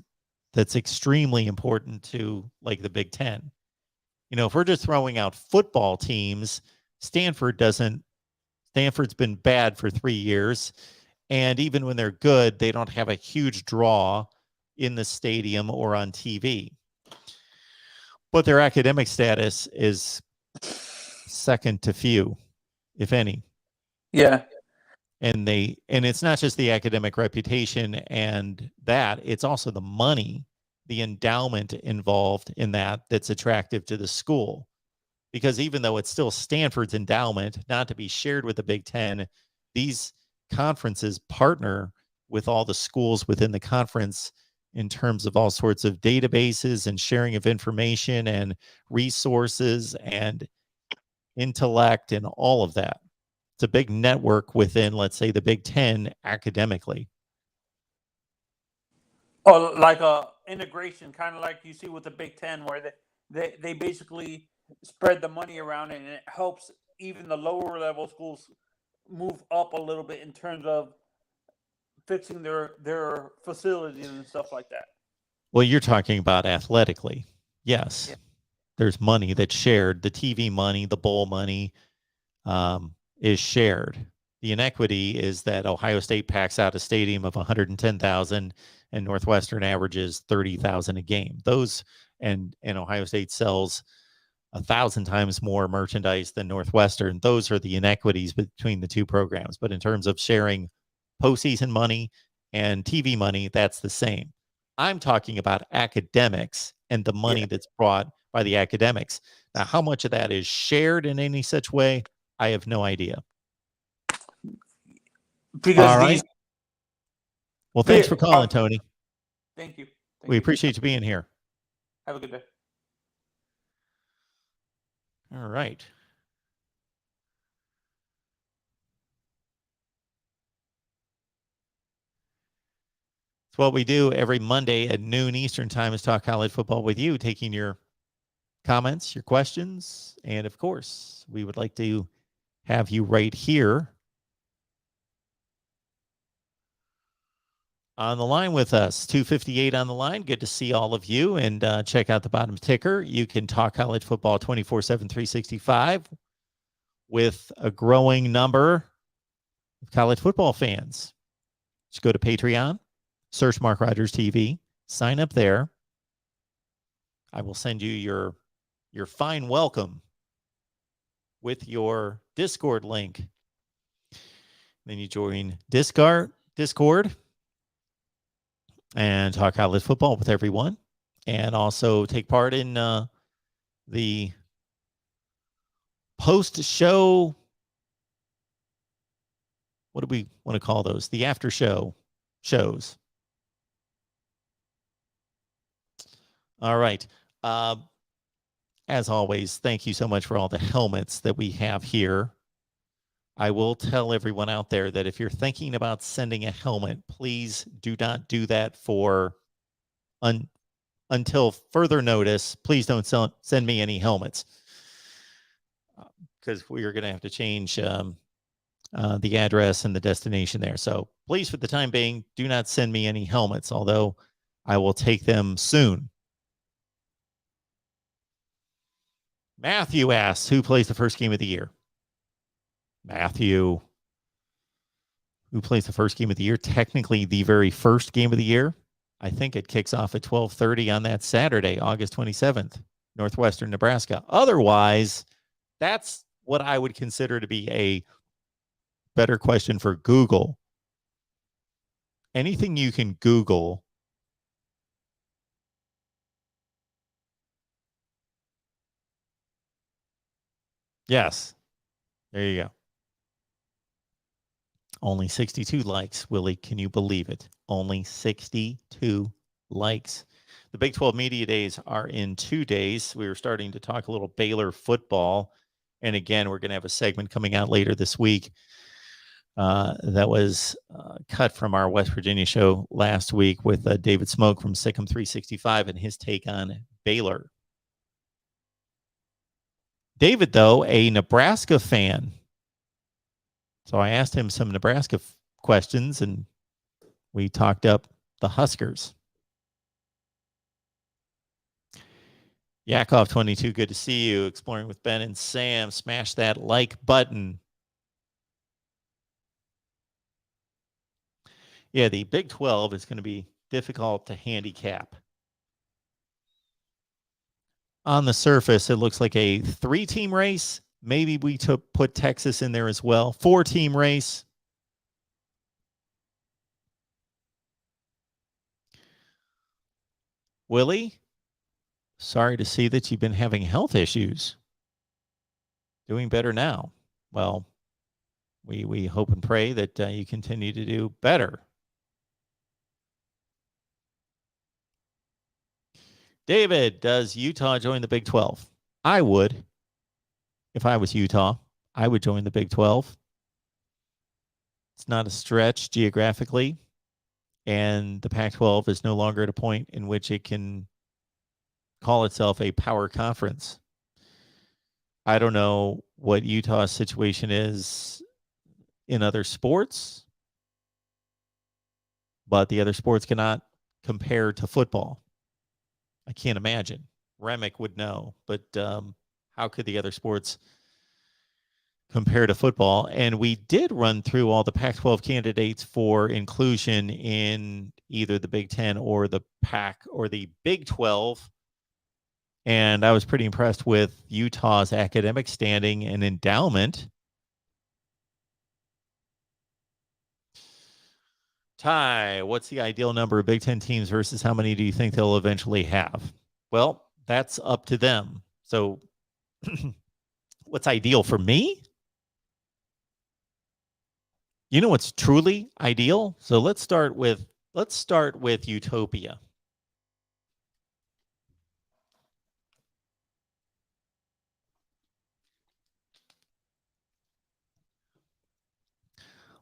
That's extremely important to like the Big Ten. If we're just throwing out football teams, Stanford's been bad for 3 years. And even when they're good, they don't have a huge draw in the stadium or on TV. But their academic status is second to few, if any. Yeah. And it's not just the academic reputation and that, it's also the money, the endowment involved in that's attractive to the school. Because even though it's still Stanford's endowment, not to be shared with the Big Ten, these conferences partner with all the schools within the conference in terms of all sorts of databases and sharing of information and resources and intellect and all of that. It's a big network within, let's say, the Big Ten academically. Oh, like a integration, kind of like you see with the Big Ten, where they basically spread the money around and it helps even the lower level schools move up a little bit in terms of fixing their facilities and stuff like that. Well, you're talking about athletically. Yes. Yeah. There's money that's shared. The TV money, the bowl money is shared. The inequity is that Ohio State packs out a stadium of 110,000 and Northwestern averages 30,000 a game. Those and Ohio State sells 1,000 times more merchandise than Northwestern. Those are the inequities between the two programs. But in terms of sharing postseason money and TV money, that's the same. I'm talking about academics and the money that's brought by the academics. Now, how much of that is shared in any such way, I have no idea. Because all right. Well, thanks for calling, Tony. Thank you. We appreciate you being here. Have a good day. All right. It's what we do every Monday at noon Eastern time is talk college football with you, taking your comments, your questions, and of course, we would like to have you right here on the line with us. 258 on the line. Good to see all of you, and check out the bottom ticker. You can talk college football 24/7, 365 with a growing number of college football fans. Just go to Patreon, search Mark Rogers TV, sign up there. I will send you your fine welcome with your Discord link. Then you join Discord and talk college football with everyone, and also take part in the post-show. What do we want to call those? The after-show shows. All right. As always, thank you so much for all the helmets that we have here. I will tell everyone out there that if you're thinking about sending a helmet, please do not do that until further notice. Please don't send me any helmets because we are going to have to change the address and the destination there. So please, for the time being, do not send me any helmets, although I will take them soon. Matthew asks, who plays the first game of the year? Matthew, who plays the first game of the year? Technically, the very first game of the year. I think it kicks off at 12:30 on that Saturday, August 27th, Northwestern Nebraska. Otherwise, that's what I would consider to be a better question for Google. Anything you can Google. Yes. There you go. Only 62 likes, Willie. Can you believe it? Only 62 likes. The Big 12 Media Days are in 2 days. We were starting to talk a little Baylor football. And again, we're going to have a segment coming out later this week that was cut from our West Virginia show last week with David Smoke from Sikkim 365 and his take on Baylor. David, though, a Nebraska fan. So I asked him some Nebraska questions, and we talked up the Huskers. Yakov 22, good to see you. Exploring with Ben and Sam. Smash that like button. Yeah, the Big 12 is going to be difficult to handicap. On the surface, it looks like a 3-team race. Maybe we put Texas in there as well. 4-team race. Willie, sorry to see that you've been having health issues. Doing better now. Well, we hope and pray that you continue to do better. David, does Utah join the Big 12? I would. If I was Utah, I would join the Big 12. It's not a stretch geographically, and the Pac-12 is no longer at a point in which it can call itself a power conference. I don't know what Utah's situation is in other sports, but the other sports cannot compare to football. I can't imagine. Remick would know, but how could the other sports compare to football? And we did run through all the Pac-12 candidates for inclusion in either the Big 10 or the Pac or the Big 12. And I was pretty impressed with Utah's academic standing and endowment. Ty, what's the ideal number of Big 10 teams versus how many do you think they'll eventually have? Well, that's up to them. So what's ideal for me? You know what's truly ideal? So let's start with utopia.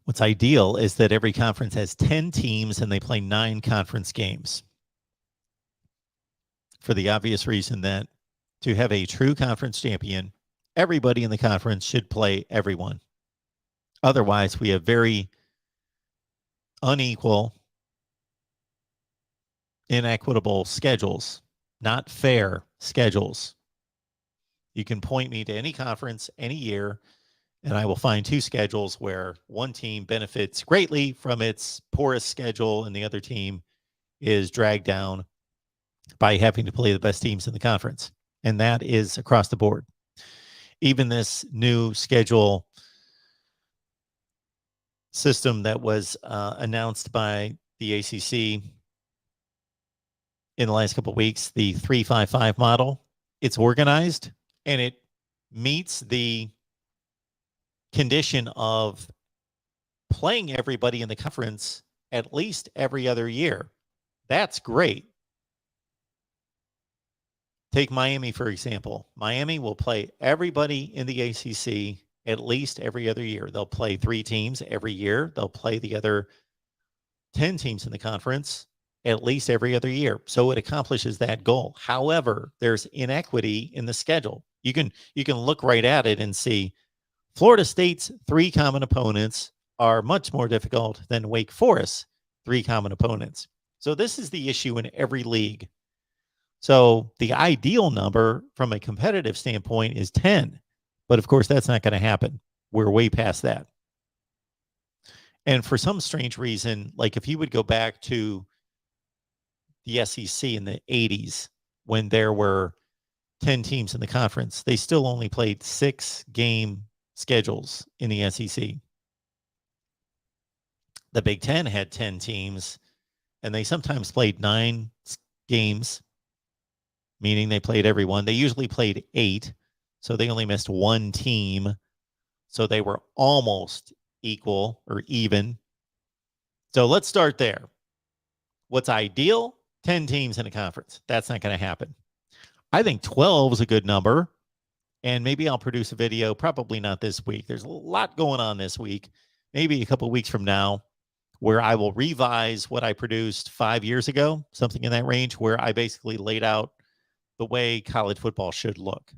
What's ideal is that every conference has 10 teams and they play 9 conference games. For the obvious reason that to have a true conference champion, everybody in the conference should play everyone. Otherwise, we have very unequal, inequitable schedules, not fair schedules. You can point me to any conference, any year, and I will find 2 schedules where one team benefits greatly from its poorest schedule and the other team is dragged down by having to play the best teams in the conference. And that is across the board. Even this new schedule system that was announced by the ACC in the last couple of weeks, the 3-5-5 model, it's organized and it meets the condition of playing everybody in the conference at least every other year. That's great. Take Miami, for example. Miami will play everybody in the ACC at least every other year. They'll play 3 teams every year. They'll play the other 10 teams in the conference at least every other year. So it accomplishes that goal. However, there's inequity in the schedule. You can look right at it and see Florida State's 3 common opponents are much more difficult than Wake Forest's 3 common opponents. So this is the issue in every league. So the ideal number from a competitive standpoint is 10. But of course, that's not going to happen. We're way past that. And for some strange reason, like if you would go back to the SEC in the 80s, when there were 10 teams in the conference, they still only played 6-game schedules in the SEC. The Big Ten had 10 teams, and they sometimes played 9 games, meaning they played everyone. They usually played 8, so they only missed 1 team. So they were almost equal or even. So let's start there. What's ideal? 10 teams in a conference. That's not going to happen. I think 12 is a good number, and maybe I'll produce a video, probably not this week. There's a lot going on this week, maybe a couple of weeks from now, where I will revise what I produced 5 years ago, something in that range, where I basically laid out the way college football should look.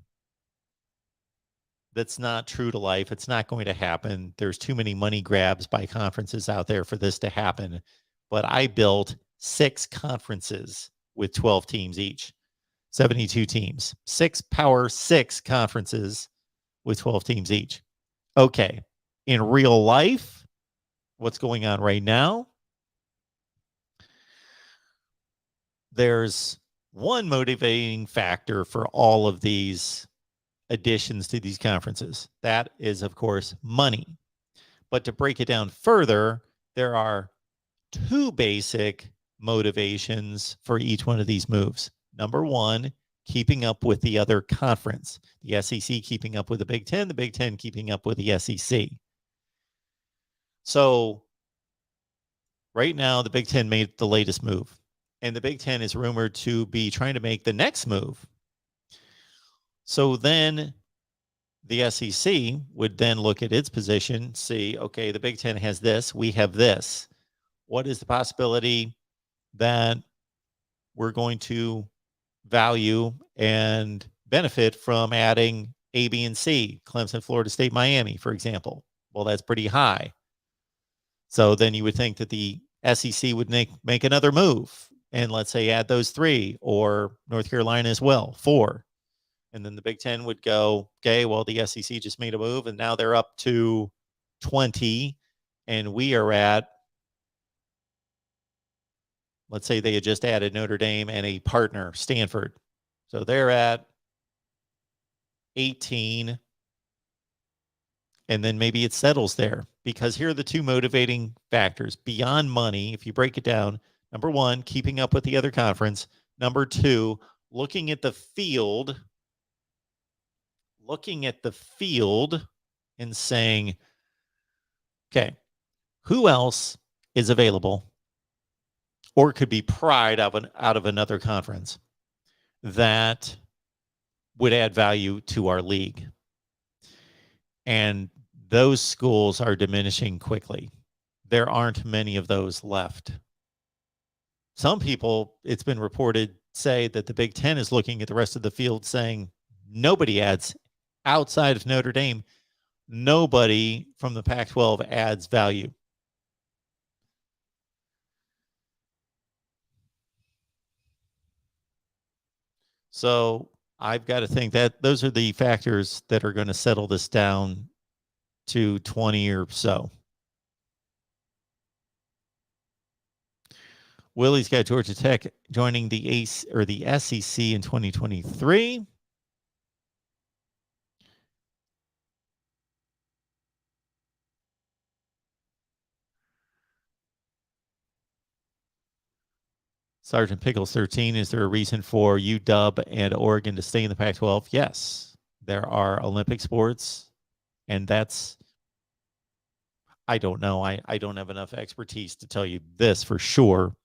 That's not true to life. It's not going to happen. There's too many money grabs by conferences out there for this to happen. But I built 6 conferences with 12 teams each, 72 teams, 6 Power 6 conferences with 12 teams each. Okay. In real life, what's going on right now? There's one motivating factor for all of these additions to these conferences. That is, of course, money. But to break it down further, there are 2 basic motivations for each one of these moves. Number 1, keeping up with the other conference. The SEC keeping up with the Big Ten, the Big Ten keeping up with the SEC. So right now, the Big Ten made the latest move, and the Big Ten is rumored to be trying to make the next move. So then the SEC would then look at its position, see, okay, the Big Ten has this, we have this. What is the possibility that we're going to value and benefit from adding A, B, and C, Clemson, Florida State, Miami, for example? Well, that's pretty high. So then you would think that the SEC would make another move and let's say add those 3, or North Carolina as well, 4. And then the Big Ten would go, okay, well, the SEC just made a move, and now they're up to 20, and we are at, let's say they had just added Notre Dame and a partner, Stanford. So they're at 18, and then maybe it settles there. Because here are the 2 motivating factors. Beyond money, if you break it down, number 1, keeping up with the other conference. Number 2, looking at the field and saying, okay, who else is available or could be pried out of another conference that would add value to our league? And those schools are diminishing quickly. There aren't many of those left. Some people, it's been reported, say that the Big Ten is looking at the rest of the field saying nobody adds. Outside of Notre Dame, nobody from the Pac-12 adds value. So I've got to think that those are the factors that are going to settle this down to 20 or so. Willie's got Georgia Tech joining the SEC in 2023. Sergeant Pickles 13, is there a reason for UW and Oregon to stay in the Pac-12? Yes, there are Olympic sports, and that's, I don't know. I don't have enough expertise to tell you this for sure.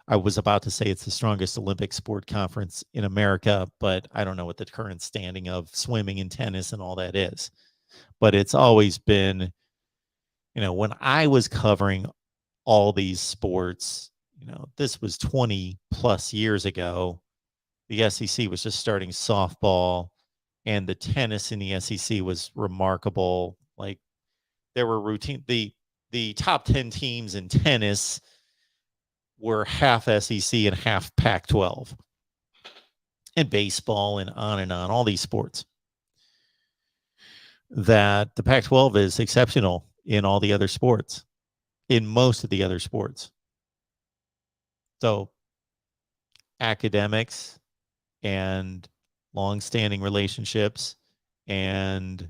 I was about to say it's the strongest Olympic sport conference in America, but I don't know what the current standing of swimming and tennis and all that is. But it's always been, when I was covering all these sports, this was 20 plus years ago. The SEC was just starting softball. And the tennis in the SEC was remarkable. Like there were the top 10 teams in tennis were half SEC and half Pac-12. And baseball and on, all these sports. That the Pac-12 is exceptional in all the other sports, in most of the other sports. So academics and long-standing relationships, and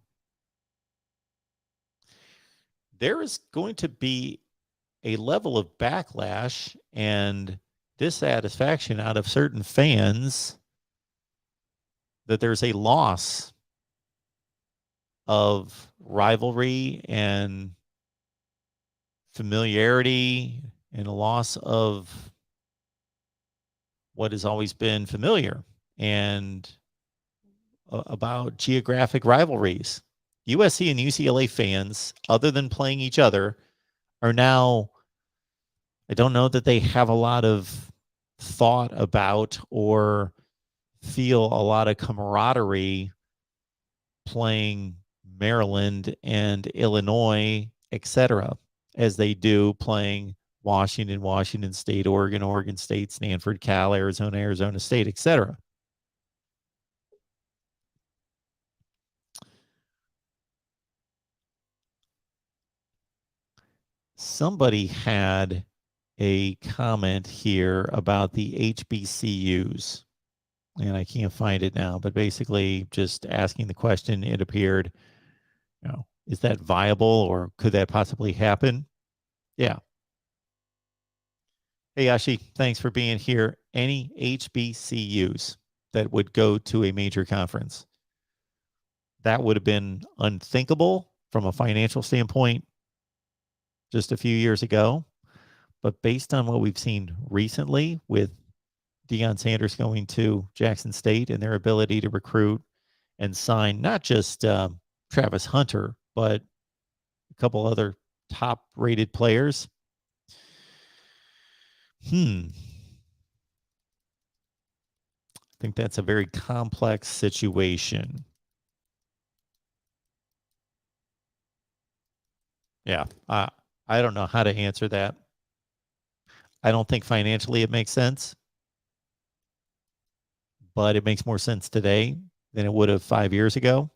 there is going to be a level of backlash and dissatisfaction out of certain fans that there's a loss of rivalry and familiarity and a loss of what has always been familiar and about geographic rivalries. USC and UCLA fans, other than playing each other, are now, I don't know that they have a lot of thought about or feel a lot of camaraderie playing Maryland and Illinois, etc., as they do playing Washington State, Oregon State, Stanford, Cal, Arizona State, etc. Somebody had a comment here about the HBCUs, and I can't find it now, but basically just asking the question, it appeared, is that viable or could that possibly happen? Yeah. Hey, Yashi, thanks for being here. Any HBCUs that would go to a major conference? That would have been unthinkable from a financial standpoint just a few years ago. But based on what we've seen recently with Deion Sanders going to Jackson State and their ability to recruit and sign not just Travis Hunter, but a couple other top-rated players. I think that's a very complex situation. Yeah, I don't know how to answer that. I don't think financially it makes sense, but it makes more sense today than it would have 5 years ago,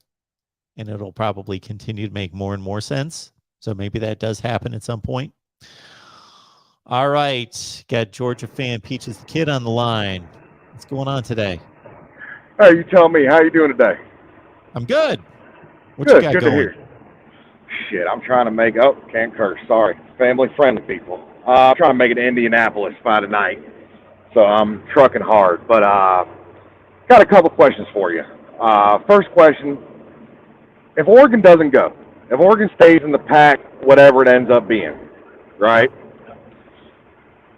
and it'll probably continue to make more and more sense. So maybe that does happen at some point. All right, got Georgia fan Peaches the Kid on the line. What's going on today? Hey, you tell me, how you doing today? I'm good. What Good, you got good going? to hear. Shit, I'm trying to make, can't curse, sorry. Family-friendly people. I'm trying to make it to Indianapolis by tonight, so I'm trucking hard. But got a couple questions for you. First question, if Oregon doesn't go, if Oregon stays in the pack, whatever it ends up being, right,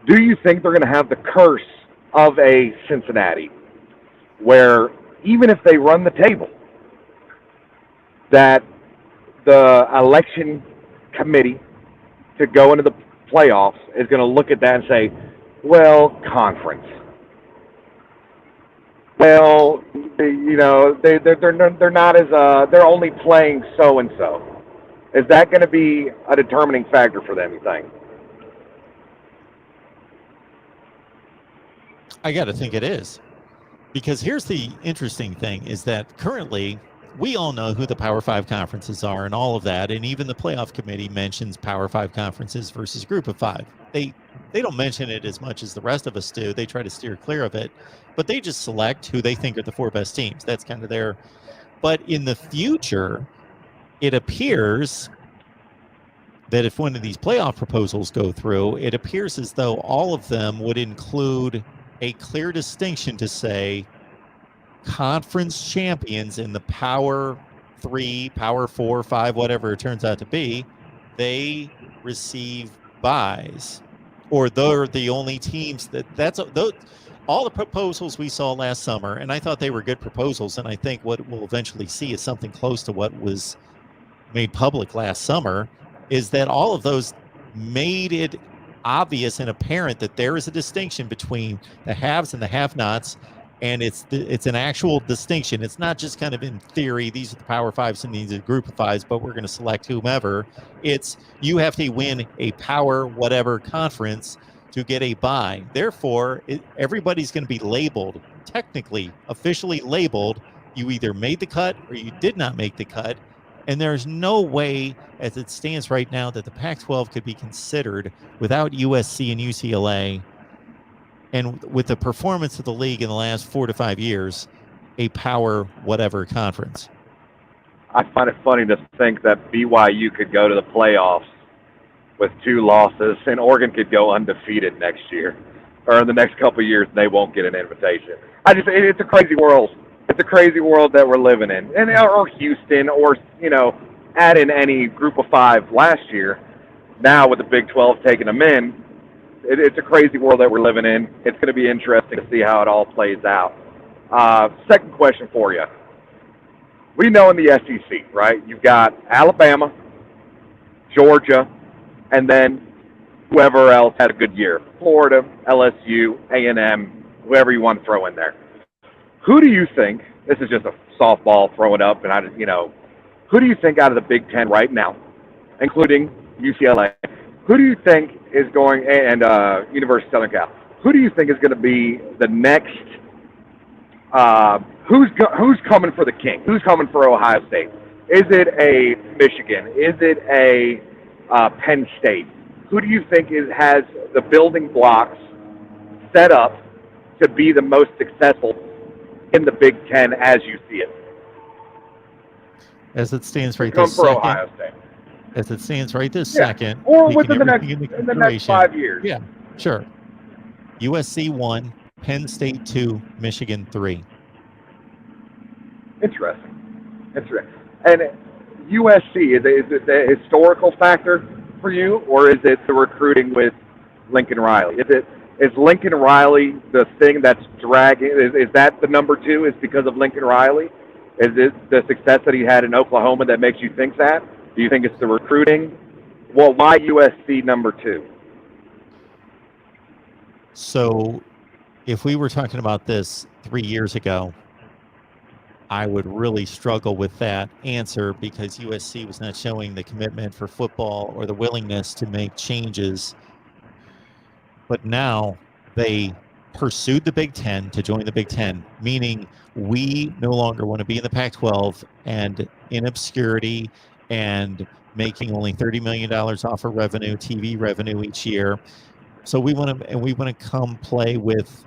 do you think they're going to have the curse of a Cincinnati, where even if they run the table, that the election committee to go into the playoffs is going to look at that and say, well, conference. Well, they're not as they're only playing so and so. Is that going to be a determining factor for them, you think? I got to think it is, because here's the interesting thing: is that currently we all know who the Power 5 conferences are and all of that, and even the playoff committee mentions Power 5 conferences versus Group of 5. They don't mention it as much as the rest of us do. They try to steer clear of it, but they just select who they think are the 4 best teams. That's kind of their. But in the future, it appears that if one of these playoff proposals go through, it appears as though all of them would include a clear distinction to say conference champions in the Power 3, Power 4, 5, whatever it turns out to be, they receive buys, or they're the only teams that's all the proposals we saw last summer, and I thought they were good proposals, and I think what we'll eventually see is something close to what was made public last summer, is that all of those made it obvious and apparent that there is a distinction between the haves and the have-nots, And it's an actual distinction. It's not just kind of in theory, these are the Power Fives and these are the Group of Fives, but we're going to select whomever. It's you have to win a Power whatever conference to get a bye. Therefore, everybody's going to be labeled, technically, officially labeled. You either made the cut or you did not make the cut. And there's no way, as it stands right now, that the Pac-12 could be considered without USC and UCLA. And with the performance of the league in the last 4 to 5 years, a Power whatever conference. I find it funny to think that BYU could go to the playoffs with 2 losses, and Oregon could go undefeated next year, or in the next couple of years, and they won't get an invitation. It's a crazy world. It's a crazy world that we're living in, and or Houston, or add in any Group of 5 last year. Now with the Big 12 taking them in. It's a crazy world that we're living in. It's going to be interesting to see how it all plays out. Second question for you. We know in the SEC, right, you've got Alabama, Georgia, and then whoever else had a good year. Florida, LSU, A&M, whoever you want to throw in there. Who do you think, this is just a softball, throw it up, and who do you think out of the Big Ten right now, including UCLA, who do you think is going, and University of Southern Cal, who do you think is going to be the next, who's coming for the king? Who's coming for Ohio State? Is it a Michigan? Is it a Penn State? Who do you think has the building blocks set up to be the most successful in the Big Ten as you see it? As it stands right Come this for second. Ohio State. As it stands right this second. Or within the next 5 years. Yeah, sure. USC 1, Penn State 2, Michigan 3. Interesting. And USC, is it the historical factor for you, or is it the recruiting with Lincoln Riley? Is Lincoln Riley the thing that's dragging? Is that the number 2? Is because of Lincoln Riley? Is it the success that he had in Oklahoma that makes you think that? Do you think it's the recruiting? Well, why USC number 2? So if we were talking about this 3 years ago, I would really struggle with that answer because USC was not showing the commitment for football or the willingness to make changes. But now they pursued the Big Ten to join the Big Ten, meaning we no longer want to be in the Pac-12 and in obscurity and making only $30 million off of revenue, TV revenue each year. So we want to come play with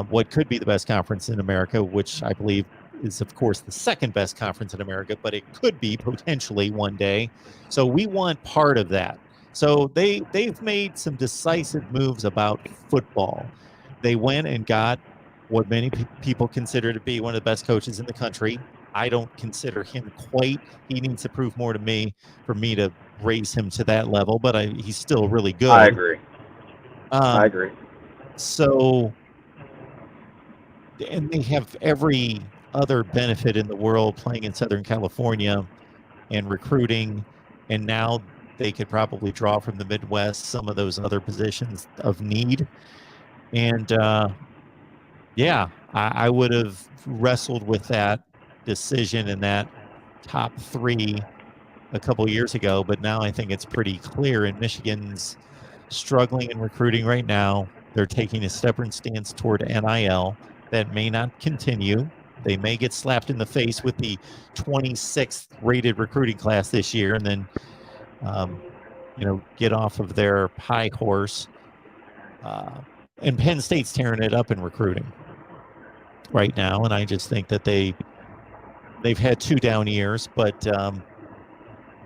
what could be the best conference in America, which I believe is, of course, the second best conference in America, but it could be potentially one day. So we want part of that. So they've made some decisive moves about football. They went and got what many people consider to be one of the best coaches in the country. I don't consider him quite. He needs to prove more to me for me to raise him to that level, but he's still really good. I agree. I agree. So, and they have every other benefit in the world playing in Southern California and recruiting, and now they could probably draw from the Midwest some of those other positions of need. And I would have wrestled with that decision in that top 3 a couple years ago, but now I think it's pretty clear. And Michigan's struggling in recruiting right now. They're taking a stubborn stance toward NIL that may not continue. They may get slapped in the face with the 26th rated recruiting class this year and then get off of their high horse. And Penn State's tearing it up in recruiting right now, and I just think that they've had 2 down years, but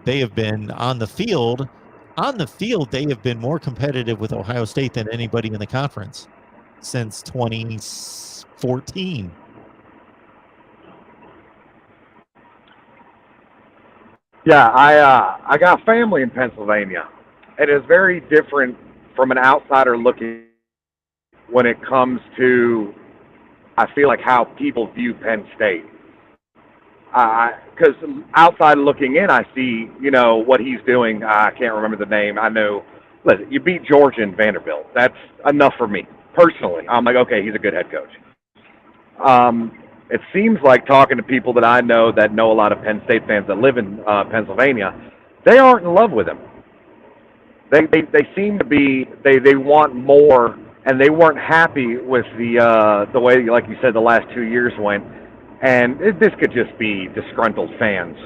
they have been on the field. On the field, they have been more competitive with Ohio State than anybody in the conference since 2014. Yeah, I got family in Pennsylvania. It is very different from an outsider looking when it comes to, I feel like, how people view Penn State. Because outside looking in, I see, what he's doing. I can't remember the name. I know, listen, you beat Georgia and Vanderbilt. That's enough for me, personally. I'm like, okay, he's a good head coach. It seems like talking to people that I know that know a lot of Penn State fans that live in Pennsylvania, they aren't in love with him. They seem to be they want more, and they weren't happy with the way, like you said, the last 2 years went. And this could just be disgruntled fans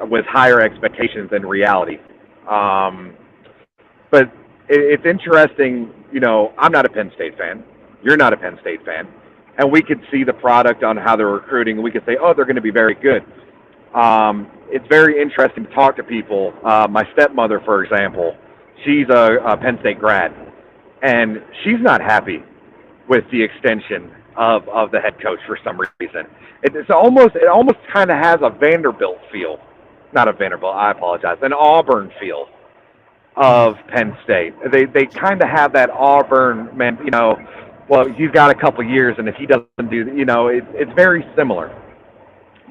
with higher expectations than reality. But it's interesting. You know, I'm not a Penn State fan. You're not a Penn State fan. And we could see the product on how they're recruiting, and we could say, oh, they're going to be very good. It's very interesting to talk to people. My stepmother, for example, she's a Penn State grad, and she's not happy with the extension of the head coach for some reason. It almost kind of has a Vanderbilt feel. Not a Vanderbilt, I apologize, an Auburn feel of Penn State. They kind of have that Auburn, man, you know, well, he's got a couple years, and if he doesn't do, you know, it's very similar.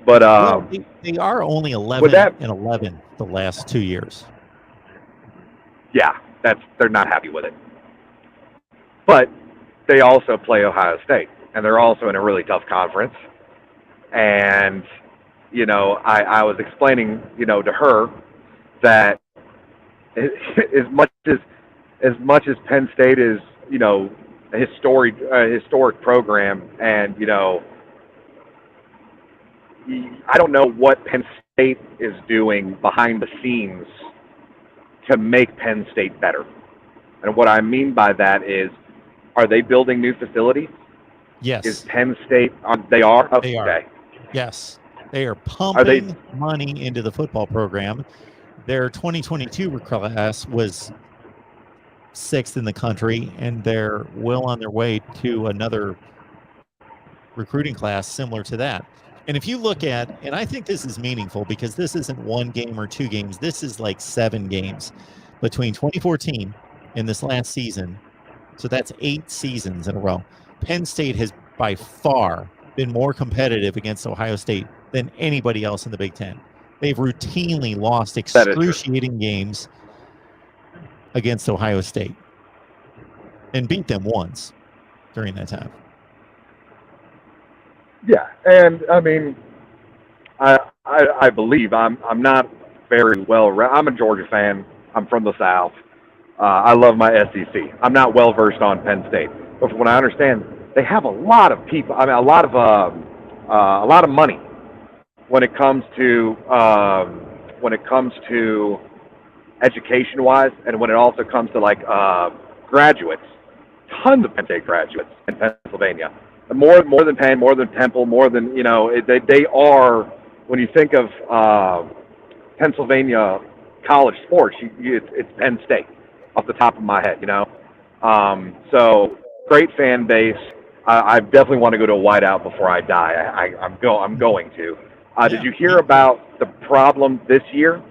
But well, they are only 11 and 11 the last 2 years. Yeah, they're not happy with it. But they also play Ohio State, and they're also in a really tough conference. And you know, I was explaining, you know, to her that as much as Penn State is, you know, a historic program, and you know, I don't know what Penn State is doing behind the scenes to make Penn State better. And what I mean by that is, are they building new facilities? Yes. Is Penn State? They are. Okay. They are. Yes, they are pumping money into the football program. Their 2022 class was 6th in the country, and they're well on their way to another recruiting class similar to that. And if you look at, and I think this is meaningful because this isn't 1 game or 2 games, this is like 7 games between 2014 and this last season. So that's 8 seasons in a row. Penn State has by far been more competitive against Ohio State than anybody else in the Big Ten. They've routinely lost excruciating games against Ohio State and beat them once during that time. Yeah, and I mean, I believe I'm not very well. I'm a Georgia fan. I'm from the South. I love my SEC. I'm not well versed on Penn State, but from what I understand, they have a lot of people. I mean, a lot of money when it comes to education-wise, and when it also comes to like graduates. Tons of Penn State graduates in Pennsylvania. More than Penn, more than Temple, more than, you know, they are, when you think of Pennsylvania college sports, it's Penn State off the top of my head, you know. So great fan base. I definitely want to go to a whiteout before I die. I'm going to. Did you hear about the problem this year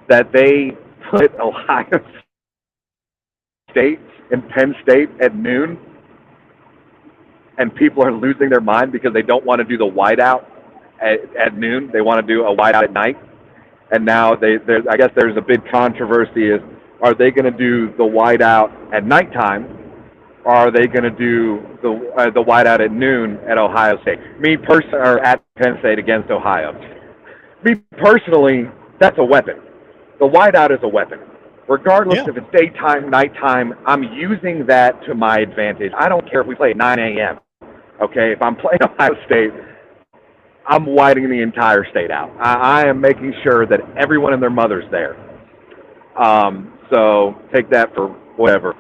that they put Ohio State and Penn State at noon? And people are losing their mind because they don't want to do the whiteout at noon. They want to do a whiteout at night. And now I guess there's a big controversy is, are they going to do the whiteout at nighttime, or are they going to do the whiteout at noon at Ohio State? Or at Penn State against Ohio. Me personally, that's a weapon. The whiteout is a weapon. Regardless if it's daytime, nighttime, I'm using that to my advantage. I don't care if we play at 9 a.m. Okay, if I'm playing Ohio State, I'm whiting the entire state out. I am making sure that everyone and their mother's there. So take that for whatever.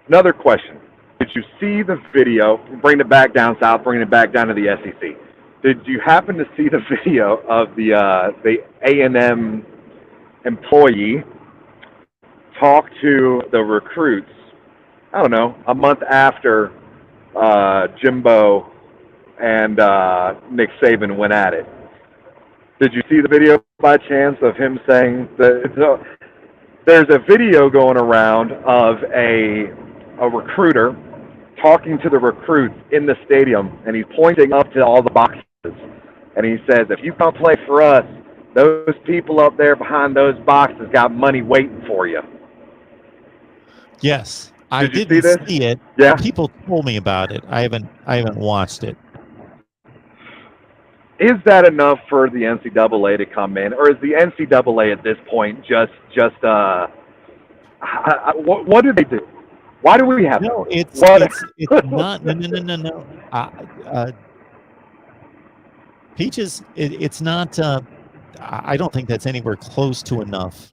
Another question. Did you see the video, bring it back down south, bring it back down to the SEC. Did you happen to see the video of the A&M employee talk to the recruits, I don't know, a month after Jimbo and Nick Saban went at it? Did you see the video by chance of him saying that? There's a video going around of a recruiter talking to the recruits in the stadium, and he's pointing up to all the boxes, and he says, if you come play for us, those people up there behind those boxes got money waiting for you. Yes, I didn't see it. Yeah, people told me about it. I haven't watched it. is that enough for the NCAA to come in, or is the NCAA at this point just what do they do? Why do we have No, them? it's What? it's not. No. Peaches, it's not. I don't think that's anywhere close to enough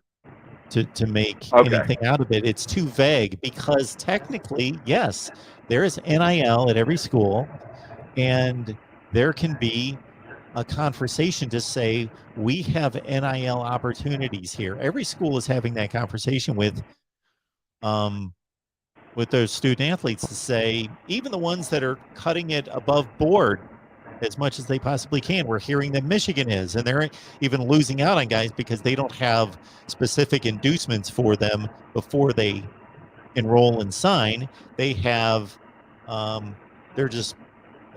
to make Okay. anything out of it. It's too vague because technically, yes, there is NIL at every school, and there can be a conversation to say we have NIL opportunities here. Every school is having that conversation with those student athletes to say, even the ones that are cutting it above board as much as they possibly can. We're hearing that Michigan is, and they're even losing out on guys because they don't have specific inducements for them before they enroll and sign. They have, they're just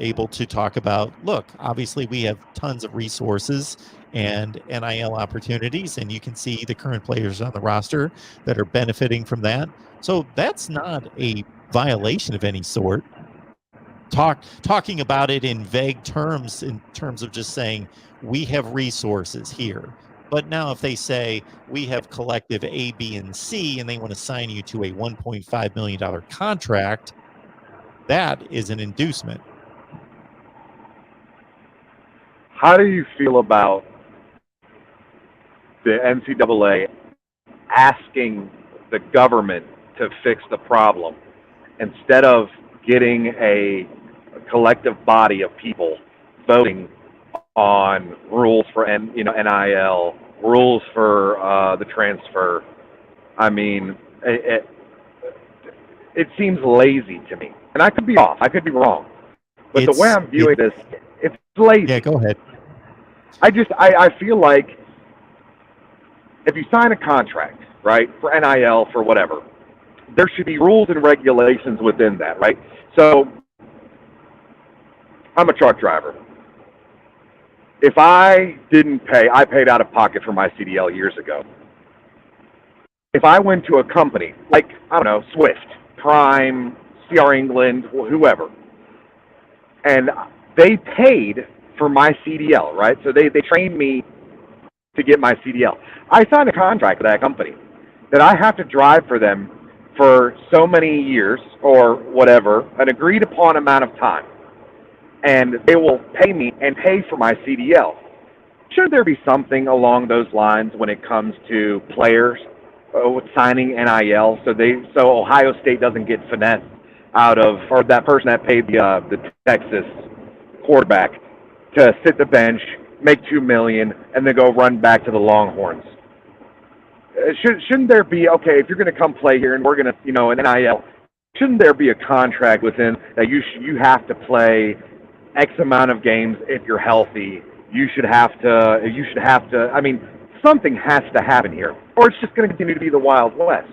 able to talk about, look, obviously we have tons of resources and NIL opportunities, and you can see the current players on the roster that are benefiting from that. So that's not a violation of any sort. Talking about it in vague terms, in terms of just saying we have resources here. But now if they say we have collective A, B, and C, and they want to sign you to a $1.5 million contract, that is an inducement. How do you feel about the NCAA asking the government to fix the problem instead of getting a collective body of people voting on rules for NIL, rules for the transfer? I mean, it seems lazy to me, and I could be off, I could be wrong, but the way I'm viewing this, it's lazy. Yeah, go ahead. I feel like if you sign a contract, right, for NIL, for whatever, there should be rules and regulations within that, right? So I'm a truck driver. If I didn't pay, I paid out of pocket for my CDL years ago. If I went to a company like, I don't know, Swift, Prime, CR England, whoever, and they paid for my CDL, right? So they trained me to get my CDL. I signed a contract with that company that I have to drive for them for so many years or whatever, an agreed upon amount of time. And they will pay me and pay for my CDL. Should there be something along those lines when it comes to players signing NIL so Ohio State doesn't get finessed out of, or that person that paid the Texas quarterback to sit the bench, make $2 million, and then go run back to the Longhorns? Shouldn't there be, okay, if you're going to come play here and we're going to, an NIL, shouldn't there be a contract within that you have to play X amount of games if you're healthy? You should have to, I mean, something has to happen here, or it's just going to continue to be the Wild West.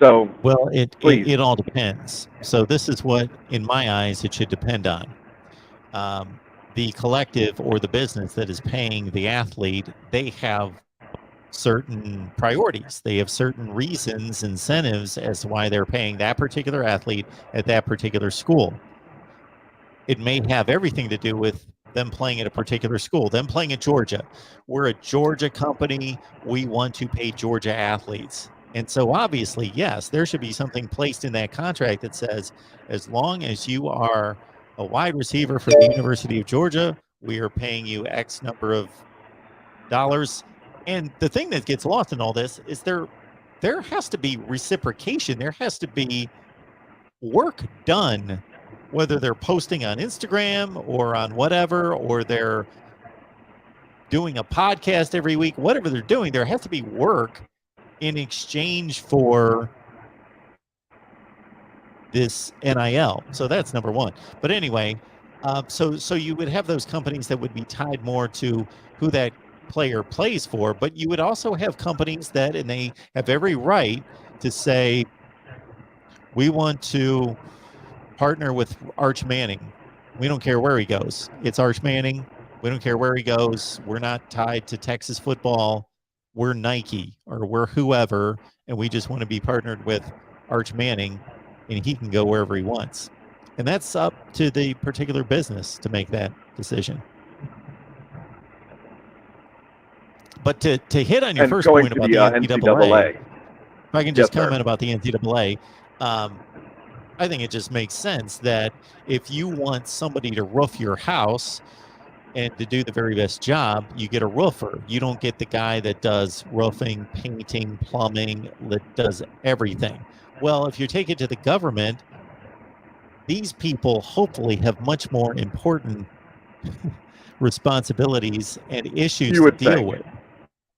So, well, it all depends. So this is what, in my eyes, it should depend on. The collective or the business that is paying the athlete, they have certain priorities. They have certain reasons, incentives as to why they're paying that particular athlete at that particular school. It may have everything to do with them playing at a particular school, them playing at Georgia. We're a Georgia company. We want to pay Georgia athletes. And so obviously, yes, there should be something placed in that contract that says, as long as you are a wide receiver for the University of Georgia, we are paying you X number of dollars. And the thing that gets lost in all this is there has to be reciprocation. There has to be work done, whether they're posting on Instagram or on whatever, or they're doing a podcast every week, whatever they're doing, there has to be work in exchange for this NIL. So that's number one. But anyway, so you would have those companies that would be tied more to who that player plays for, but you would also have companies that, and they have every right to say, we want to partner with Arch Manning. We don't care where he goes. It's Arch Manning. We don't care where he goes. We're not tied to Texas football. We're Nike or we're whoever, and we just want to be partnered with Arch Manning, and he can go wherever he wants. And that's up to the particular business to make that decision. But to hit on your And first going point to about the the NCAA, if I can just Yes, sir. comment about the NCAA, I think it just makes sense that if you want somebody to roof your house and to do the very best job, you get a roofer. You don't get the guy that does roofing, painting, plumbing, that does everything. Well, if you take it to the government, these people hopefully have much more important responsibilities and issues You to would deal think. with.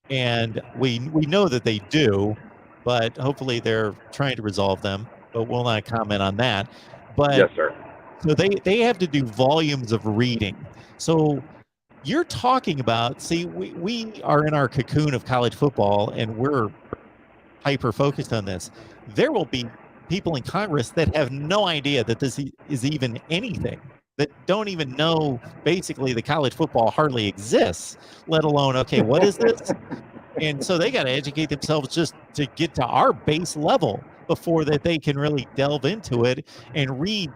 And we know that they do, but hopefully they're trying to resolve them. But we'll not comment on that. But Yes, sir. so they have to do volumes of reading. So you're talking about, see, we are in our cocoon of college football and we're hyper focused on this. There will be people in Congress that have no idea that this is even anything, that don't even know basically the college football hardly exists, let alone, okay, what is this? And so they got to educate themselves just to get to our base level before that they can really delve into it and read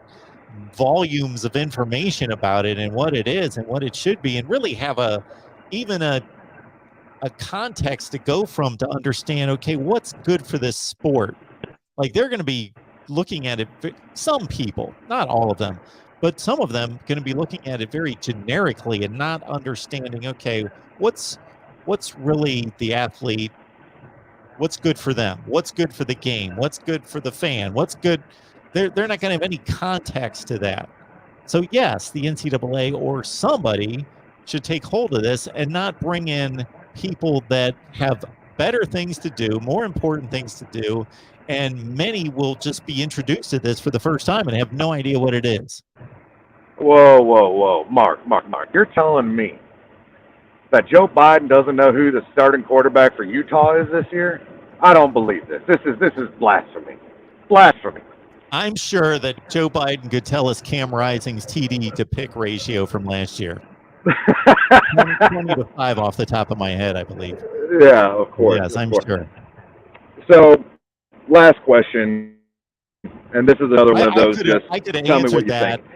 volumes of information about it and what it is and what it should be, and really have even a context to go from to understand, okay, what's good for this sport. Like they're going to be looking at it, some people, not all of them, but some of them going to be looking at it very generically and not understanding, okay, what's really the athlete, what's good for them, what's good for the game, what's good for the fan, what's good. They're not going to have any context to that. So yes, the NCAA or somebody should take hold of this and not bring in people that have better things to do, more important things to do, and many will just be introduced to this for the first time and have no idea what it is. Whoa. Mark. You're telling me that Joe Biden doesn't know who the starting quarterback for Utah is this year? I don't believe this. This is blasphemy. Blasphemy. I'm sure that Joe Biden could tell us Cam Rising's TD to pick ratio from last year. 20 to 5 off the top of my head, I believe. Yeah, of course. Yes, of I'm course. sure. So, last question, and this is another one of those. I could tell me answer what you that. think.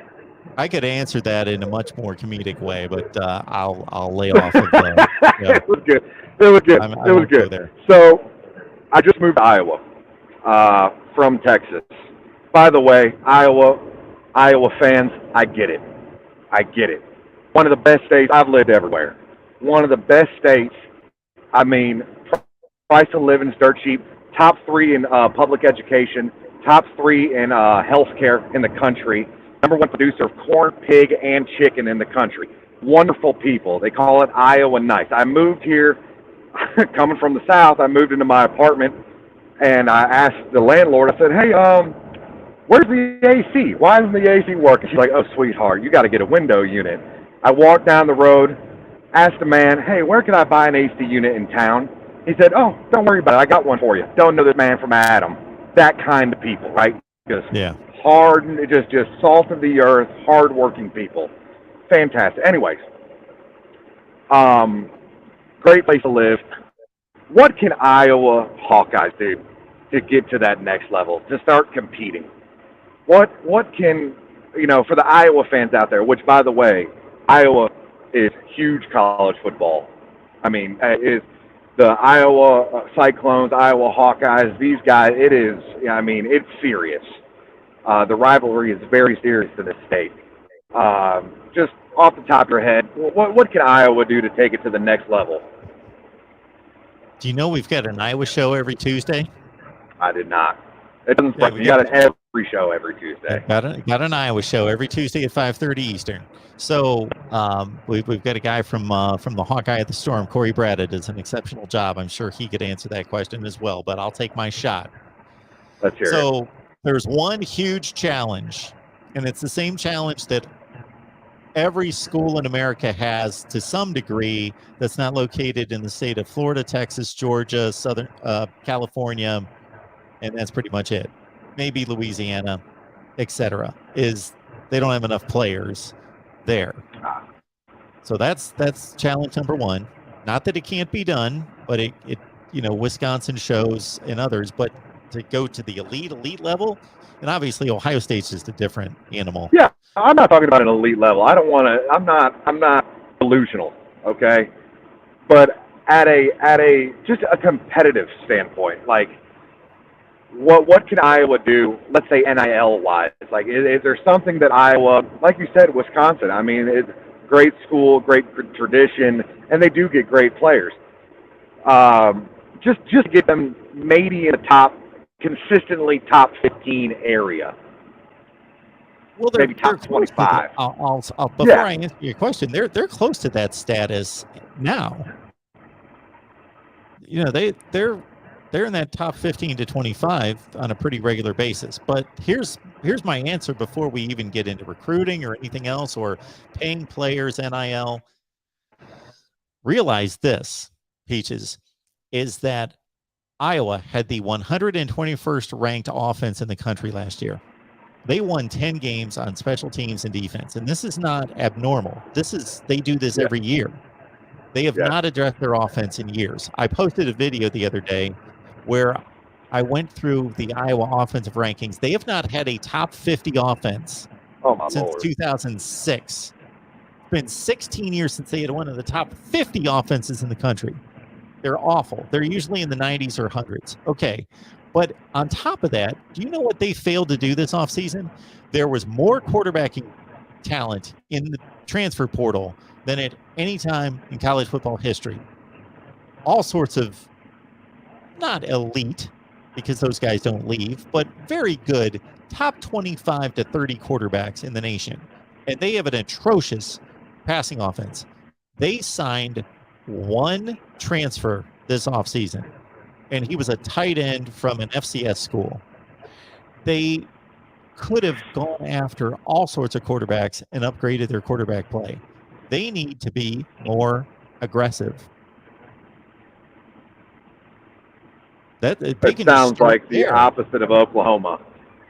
I could answer that in a much more comedic way, but I'll lay off of the. It was good. It was good. I It was won't go good. there. So, I just moved to Iowa from Texas. By the way, Iowa fans, I get it. One of the best states. I've lived everywhere. One of the best states. I mean, price of living is dirt cheap. Top 3 in public education. Top 3 in healthcare in the country. #1 producer of corn, pig, and chicken in the country. Wonderful people. They call it Iowa nice. I moved here, coming from the South. I moved into my apartment, and I asked the landlord. I said, "Hey, where's the AC? Why isn't the AC working?" She's like, "Oh, sweetheart, you got to get a window unit." I walked down the road, asked the man, "Hey, where can I buy an AC unit in town?" He said, "Oh, don't worry about it. I got one for you. Don't know this man from Adam." That kind of people, right? Just hard, just salt of the earth, hard-working people. Fantastic. Anyways, great place to live. What can Iowa Hawkeyes do to get to that next level, to start competing? What can, for the Iowa fans out there, which, by the way, Iowa is huge college football. I mean, is the Iowa Cyclones, Iowa Hawkeyes, these guys, it's serious. The rivalry is very serious to this state. Just off the top of your head, what can Iowa do to take it to the next level? Do you know we've got an Iowa show every Tuesday? I did not. It doesn't surprise me. You got an every show every Tuesday. Got an Iowa show every Tuesday at 5:30 Eastern. So we've got a guy from the Hawkeye at the Storm, Corey Bradda, does an exceptional job. I'm sure he could answer that question as well, but I'll take my shot. Let's hear it. So there's one huge challenge, and it's the same challenge that every school in America has to some degree that's not located in the state of Florida, Texas, Georgia, Southern California, and that's pretty much it. Maybe Louisiana, etc. Is they don't have enough players there. So that's challenge number one. Not that it can't be done, but it Wisconsin shows and others, but to go to the elite level, and obviously Ohio State's just a different animal. Yeah, I'm not talking about an elite level. I don't want to. I'm not delusional. Okay, but at a just a competitive standpoint, like what can Iowa do? Let's say NIL wise, like is there something that Iowa, like you said, Wisconsin? I mean, it's great school, great tradition, and they do get great players. Just get them maybe in the consistently top 15 area. Well, maybe top 25. Before I answer your question, they're close to that status now. You know, they're in that top 15 to 25 on a pretty regular basis. But here's my answer before we even get into recruiting or anything else or paying players NIL. Realize this, Peaches, is that Iowa had the 121st ranked offense in the country last year. They won 10 games on special teams and defense, and this is not abnormal. They do this every year. They have not addressed their offense in years. I posted a video the other day where I went through the Iowa offensive rankings. They have not had a top 50 offense since 2006. It's been 16 years since they had one of the top 50 offenses in the country. They're awful. They're usually in the 90s or 100s. Okay. But on top of that, do you know what they failed to do this offseason? There was more quarterbacking talent in the transfer portal than at any time in college football history. All sorts of, not elite, because those guys don't leave, but very good top 25 to 30 quarterbacks in the nation. And they have an atrocious passing offense. They signed one transfer this offseason, and he was a tight end from an FCS school. They could have gone after all sorts of quarterbacks and upgraded their quarterback play. They need to be more aggressive. That sounds like the opposite of Oklahoma.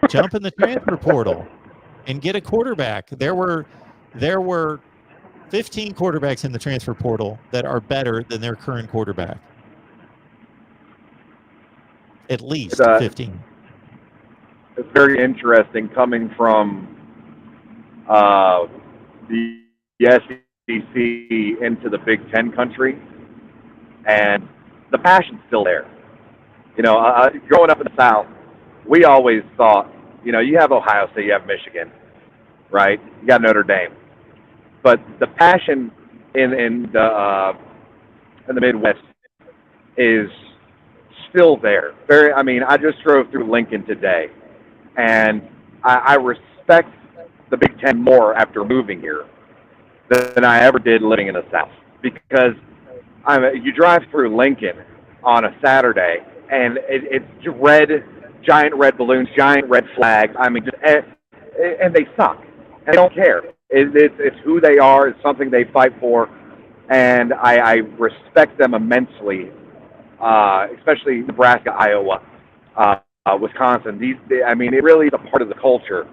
Jump in the transfer portal and get a quarterback. There were 15 quarterbacks in the transfer portal that are better than their current quarterback. At least 15. It's very interesting coming from the SEC into the Big Ten country, and the passion's still there. You know, growing up in the South, we always thought, you know, you have Ohio State, you have Michigan, right? You got Notre Dame, but the passion in the Midwest is still there. I mean, I just drove through Lincoln today, and I respect the Big Ten more after moving here than I ever did living in the South, because you drive through Lincoln on a Saturday, and it's giant red balloons, giant red flags. I mean, and they suck. And they don't care. It's who they are. It's something they fight for, and I respect them immensely. Especially Nebraska, Iowa, Wisconsin. It really is a part of the culture,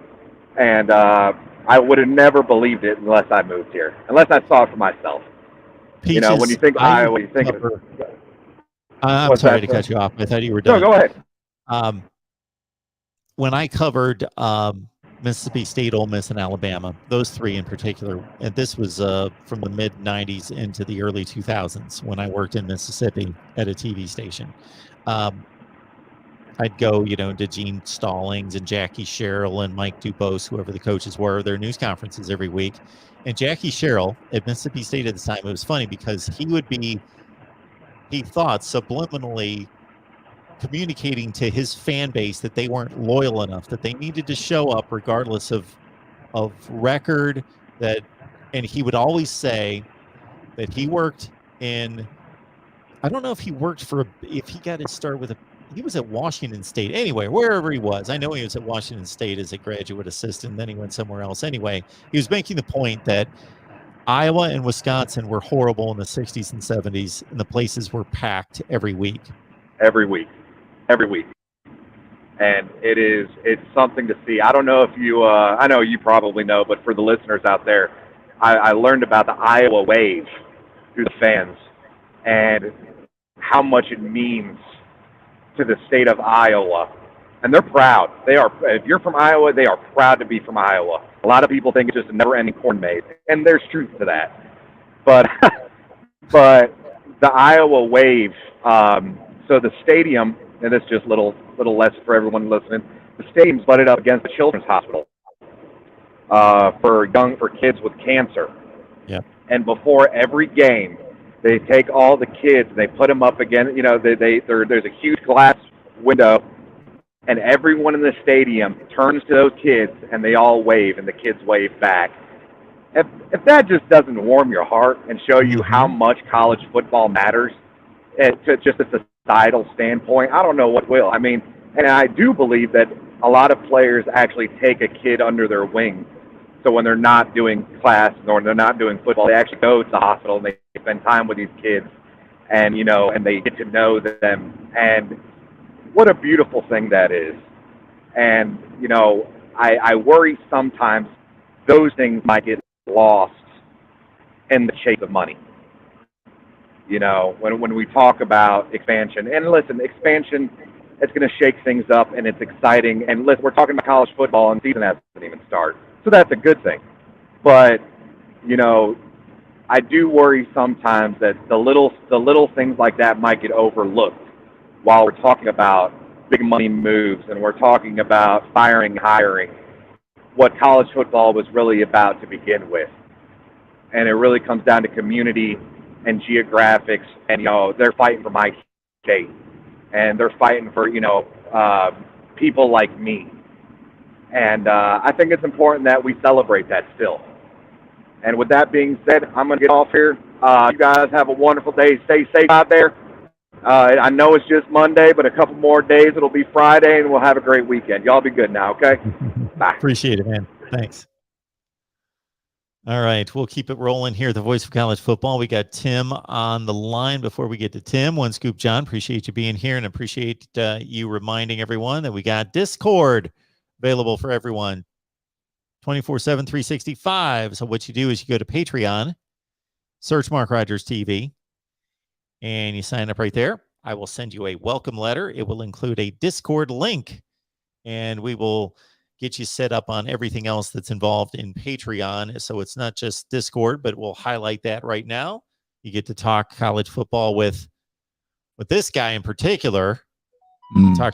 and I would have never believed it unless I moved here, unless I saw it for myself. Peaches, you know, when you think Iowa, you think I'm sorry to cut you off. I thought you were done. No, go ahead. When I covered Mississippi State, Ole Miss, and Alabama, those three in particular, and this was from the mid-'90s into the early 2000s when I worked in Mississippi at a TV station. I'd go, you know, to Gene Stallings and Jackie Sherrill and Mike Dubose, whoever the coaches were, their news conferences every week. And Jackie Sherrill at Mississippi State at the time, it was funny because he thought subliminally communicating to his fan base that they weren't loyal enough, that they needed to show up regardless of record, and he would always say that he worked in, I don't know if he worked if he got his start he was at Washington State. Anyway, wherever he was, I know he was at Washington State as a graduate assistant, then he went somewhere else. Anyway, he was making the point that Iowa and Wisconsin were horrible in the 60s and 70s, and the places were packed every week. Every week. And it's something to see. I don't know if you, I know you probably know, but for the listeners out there, I learned about the Iowa wave through the fans and how much it means to the state of Iowa. And they're proud. If you're from Iowa, they are proud to be from Iowa. A lot of people think it's just a never-ending corn maze, and there's truth to that. But the Iowa wave. So the stadium, and this is just little less for everyone listening. The stadium's butted up against the Children's Hospital for kids with cancer. Yeah. And before every game, they take all the kids and they put them up again. You know, there's a huge glass window, and everyone in the stadium turns to those kids and they all wave, and the kids wave back. If that just doesn't warm your heart and show you how much college football matters, to just a societal standpoint, I don't know what will. I mean, and I do believe that a lot of players actually take a kid under their wing. So when they're not doing class or they're not doing football, they actually go to the hospital and they spend time with these kids, and and they get to know them. And what a beautiful thing that is. And I worry sometimes those things might get lost in the chase of money. When we talk about expansion, and listen, expansion, it's going to shake things up, and it's exciting. And listen, we're talking about college football, and the season hasn't even started, so that's a good thing. But I do worry sometimes that the little things like that might get overlooked while we're talking about big money moves, and we're talking about firing, hiring, what college football was really about to begin with. And it really comes down to community and geographics, and they're fighting for my state, and they're fighting for people like me. And I think it's important that we celebrate that still. And with that being said, I'm going to get off here. You guys have a wonderful day. Stay safe out there. I know it's just Monday, but a couple more days, it'll be Friday, and we'll have a great weekend. Y'all be good now, okay? Bye. Appreciate it, man. Thanks. All right, we'll keep it rolling here. The voice of college football. We got Tim on the line. Before we get to Tim, One Scoop John, appreciate you being here, and appreciate you reminding everyone that we got Discord available for everyone 24/7, 365. So what you do is you go to Patreon, search Mark Rogers TV, and you sign up right there. I will send you a welcome letter. It will include a Discord link, and we will get you set up on everything else that's involved in Patreon. So it's not just Discord, but we'll highlight that right now. You get to talk college football with this guy in particular. Talk.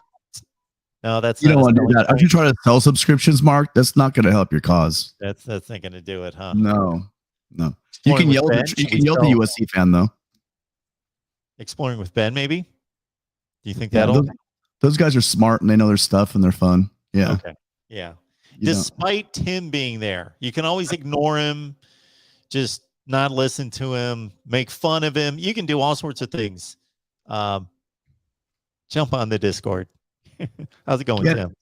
No, that's you don't want to do that. Are you trying to sell subscriptions, Mark? That's not going to help your cause. That's not going to do it, huh? No. You can yell. You can yell at the USC fan though. Exploring with Ben, maybe. Do you think those guys are smart and they know their stuff and they're fun? Yeah. Okay. Yeah. Despite Tim being there, you can always ignore him, just not listen to him, make fun of him. You can do all sorts of things. Jump on the Discord. How's it going, Tim?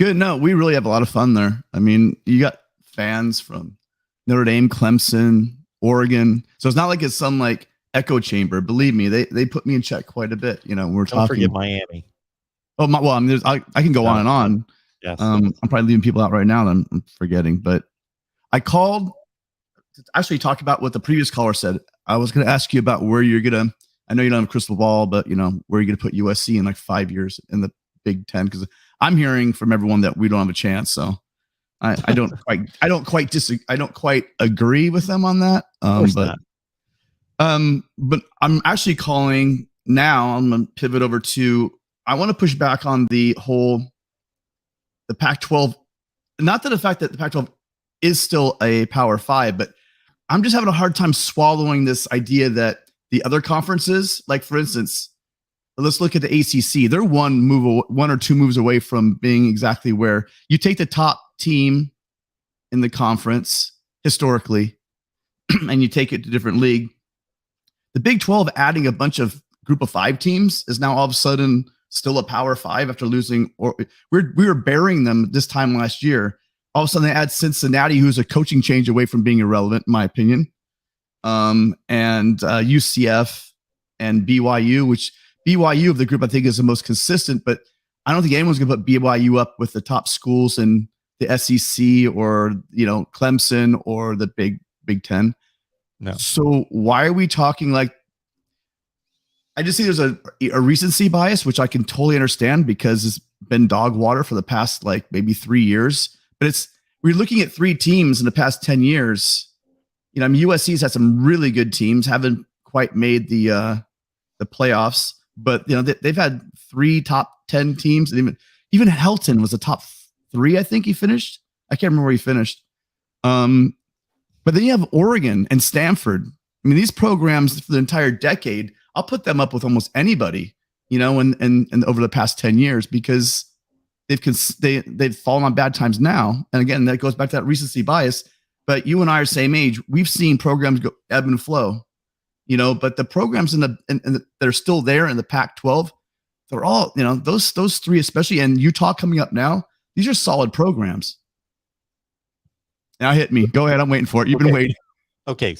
Good. No, we really have a lot of fun there. I mean, you got fans from Notre Dame, Clemson, Oregon. So it's not like it's some like echo chamber. Believe me, they put me in check quite a bit. We're talking. Don't forget Miami. Oh, well, I mean, I can go on and on. Yes. I'm probably leaving people out right now that I'm forgetting, but I called to actually talk about what the previous caller said. I was going to ask you about where you're going to, I know you don't have a crystal ball, but where you're going to put USC in like 5 years in the Big Ten, because I'm hearing from everyone that we don't have a chance. So I don't quite agree with them on that. But I'm actually calling now. I'm going to pivot over to, I want to push back on the Pac-12, not that the fact that the Pac-12 is still a Power 5, but I'm just having a hard time swallowing this idea that the other conferences, like for instance, let's look at the ACC. They're one or two moves away from being exactly where you take the top team in the conference historically, and you take it to a different league. The Big 12 adding a bunch of group of 5 teams is now all of a sudden still a Power 5 after losing, or we were burying them this time last year. All of a sudden they add Cincinnati, who's a coaching change away from being irrelevant, in my opinion. And UCF and BYU, which BYU of the group I think is the most consistent, but I don't think anyone's going to put BYU up with the top schools in the SEC or Clemson or the Big Ten. No. So why are we talking like? I just see there's a recency bias, which I can totally understand because it's been dog water for the past like maybe 3 years. But we're looking at 3 teams in the past 10 years. USC's had some really good teams, haven't quite made the the playoffs, but they've had 3 top 10 teams, and even Helton was a top 3. I think he finished. I can't remember where he finished. But then you have Oregon and Stanford. I mean, these programs for the entire decade, I'll put them up with almost anybody, and over the past 10 years, because they've fallen on bad times now. And again, that goes back to that recency bias. But you and I are same age. We've seen programs go ebb and flow, but the programs that are still there in the Pac-12, they're all, those 3, especially, and Utah coming up now, these are solid programs. Now hit me. Go ahead. I'm waiting for it. You've been waiting. Okay.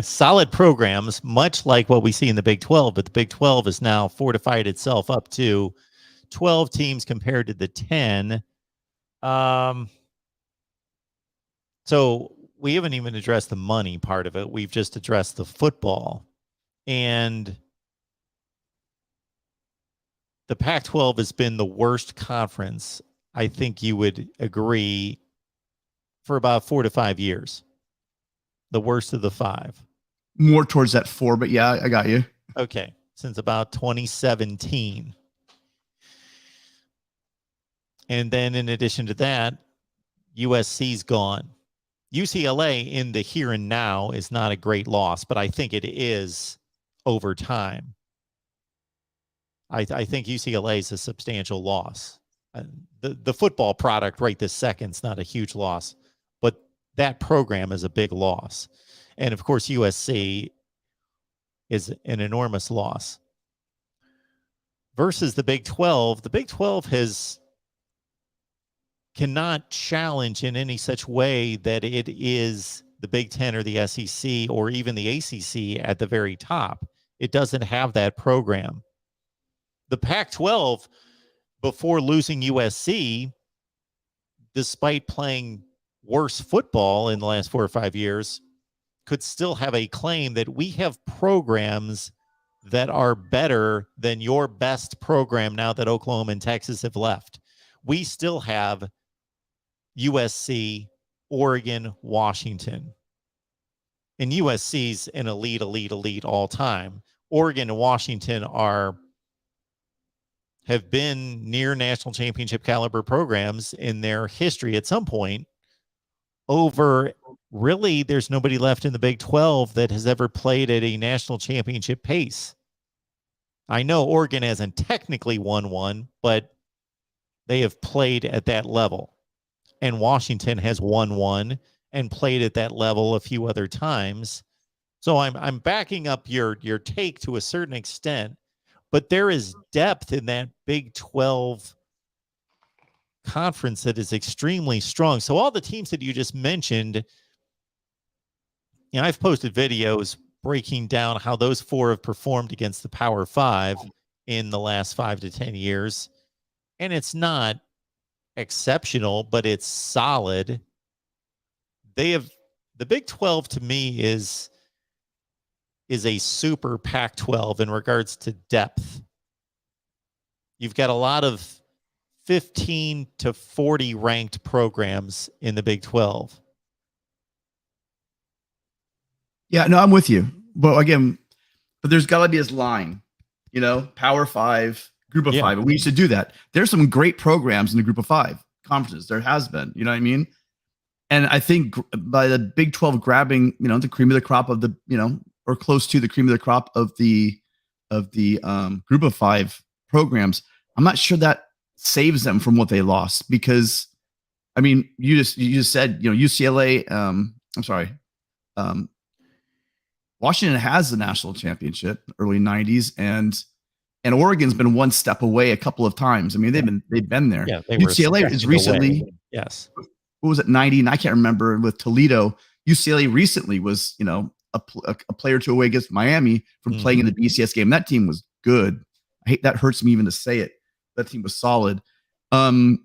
Solid programs, much like what we see in the Big 12, but the Big 12 has now fortified itself up to 12 teams compared to the 10. So we haven't even addressed the money part of it. We've just addressed the football. And the Pac-12 has been the worst conference, I think you would agree, for about 4 to 5 years. The worst of the 5. More towards that 4, but yeah, I got you. Okay. Since about 2017. And then in addition to that, USC's gone. UCLA in the here and now is not a great loss, but I think it is over time. I think UCLA is a substantial loss. The football product right this second is not a huge loss, but that program is a big loss. And of course, USC is an enormous loss. Versus the Big 12, the Big 12 cannot challenge in any such way that it is the Big 10 or the SEC or even the ACC at the very top. It doesn't have that program. The Pac-12, before losing USC, despite playing worse football in the last 4 or 5 years, could still have a claim that we have programs that are better than your best program now that Oklahoma and Texas have left. We still have USC, Oregon, Washington. And USC's an elite all time. Oregon and Washington have been near national championship caliber programs in their history at some point. Really, there's nobody left in the Big 12 that has ever played at a national championship pace. I know Oregon hasn't technically won one, but they have played at that level. And Washington has won one and played at that level a few other times. So I'm backing up your take to a certain extent, but there is depth in that Big 12 conference that is extremely strong. So all the teams that you just mentioned, I've posted videos breaking down how those 4 have performed against the Power 5 in the last 5 to 10 years. And it's not exceptional, but it's solid. The Big 12 to me is a super Pac-12 in regards to depth. You've got a lot of 15 to 40 ranked programs in the Big 12. Yeah, no, I'm with you. But again, there's got to be this line, Power 5, Group of 5. And we used to do that. There's some great programs in the Group of 5 conferences. There has been, you know what I mean? And I think by the Big 12 grabbing, the cream of the crop of the, or close to the cream of the crop of the Group of 5 programs, I'm not sure that saves them from what they lost, because I mean, you just said, UCLA, Washington has the national championship early 90s, and Oregon's been one step away a couple of times. I mean, they've been there. Yeah, UCLA is recently away. Yes. What was it, 90? And I can't remember, with Toledo. UCLA recently was, a player or 2 away against Miami from playing in the BCS game. That team was good. I hate that hurts me even to say it. That team was solid. I'm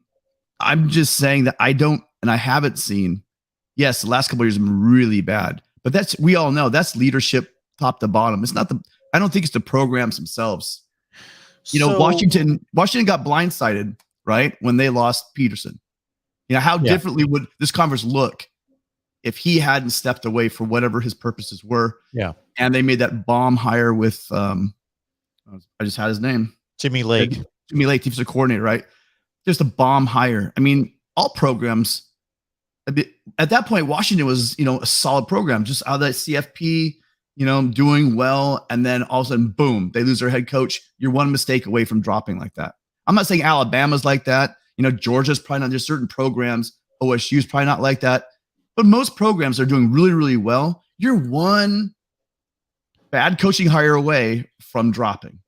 just saying that I haven't seen. Yes, the last couple of years have been really bad, but we all know that's leadership top to bottom. It's not I don't think it's the programs themselves. Washington got blindsided, right, when they lost Peterson. How differently would this conference look if he hadn't stepped away for whatever his purposes were? Yeah. And they made that bomb hire with I just had his name. Jimmy Lake. Jimmy Lake, defensive coordinator, right? Just a bomb hire. I mean, all programs at that point, Washington was, a solid program, just out of that CFP, doing well. And then all of a sudden, boom, they lose their head coach. You're one mistake away from dropping like that. I'm not saying Alabama's like that. Georgia's probably not. There's certain programs. OSU's probably not like that. But most programs are doing really, really well. You're one bad coaching hire away from dropping,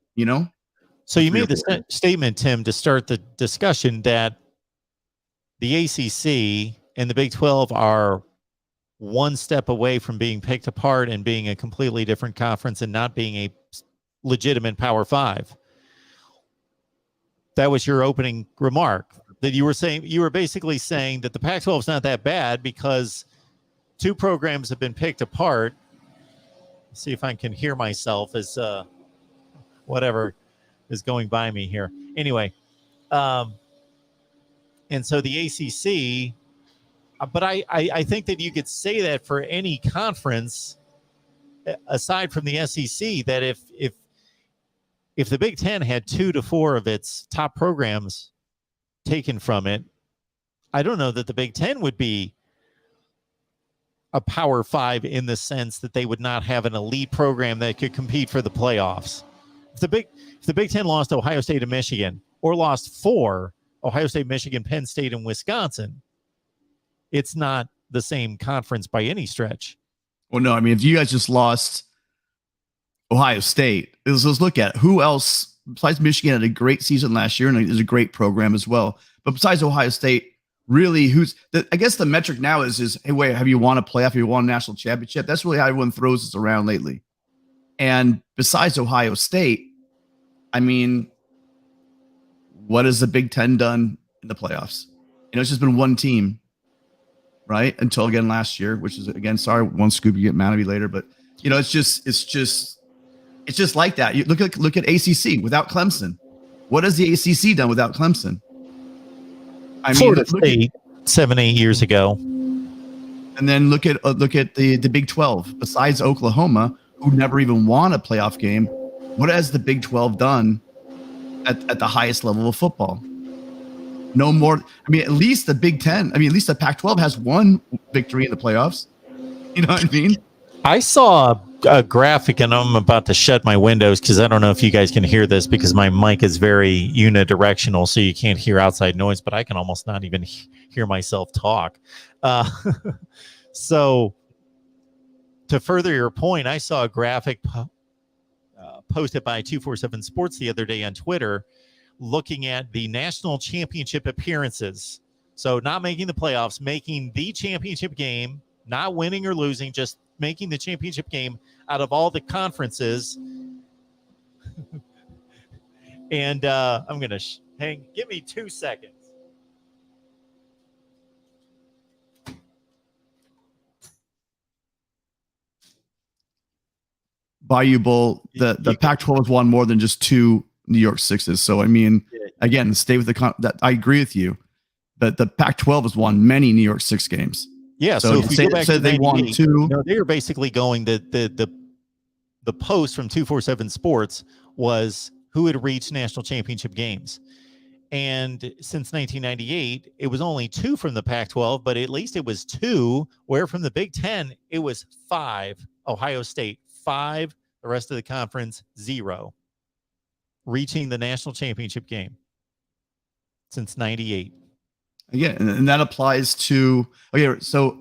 So you made the statement, Tim, to start the discussion that the ACC and the Big 12 are one step away from being picked apart and being a completely different conference and not being a legitimate Power 5. That was your opening remark, that you were basically saying that the Pac-12 is not that bad because two programs have been picked apart. Let's see if I can hear myself as whatever is going by me here. Anyway, and so the ACC, but I think that you could say that for any conference aside from the SEC, that if the Big Ten had 2 to 4 of its top programs taken from it, I don't know that the Big Ten would be a Power 5 in the sense that they would not have an elite program that could compete for the playoffs. If the Big Ten lost Ohio State and Michigan, or lost 4, Ohio State, Michigan, Penn State, and Wisconsin, it's not the same conference by any stretch. Well, no, I mean, if you guys just lost Ohio State, let's look at it. Who else besides Michigan had a great season last year and is a great program as well. But besides Ohio State, really, I guess the metric now is hey, wait, have you won a playoff? Have you won a national championship? That's really how everyone throws this around lately. And besides Ohio State, I mean, what has the Big Ten done in the playoffs? It's just been one team, right? Until again last year, which is again, sorry, one scoop, you get mad at me later, but it's just like that. You look at ACC without Clemson. What has the ACC done without Clemson? I mean, Florida State 7-8 years ago, and then look at the Big 12. Besides Oklahoma, who never even won a playoff game, what has the Big 12 done at the highest level of football? No more. I mean, at least the Big 10. I mean, at least the Pac-12 has one victory in the playoffs. You know what I mean? I saw a graphic, and I'm about to shut my windows because I don't know if you guys can hear this because my mic is very unidirectional, so you can't hear outside noise, but I can almost not even hear myself talk. So to further your point, I saw a graphic posted by 247 Sports the other day on Twitter looking at the national championship appearances. So not making the playoffs, making the championship game, not winning or losing, just making the championship game out of all the conferences. And I'm going to give me 2 seconds. Bayou Bowl, the Pac-12 has won more than just 2 New York Sixes. So, I mean, again, stay with that. I agree with you. But the Pac-12 has won many New York Six games. Yeah, so if you go back to they won 2. No, they were basically going the post from 247 Sports was who had reached national championship games. And since 1998, it was only 2 from the Pac-12, but at least it was 2, where from the Big Ten, it was 5. Ohio State, 5. The rest of the conference, 0. Reaching the national championship game since 98. Yeah, and that applies to so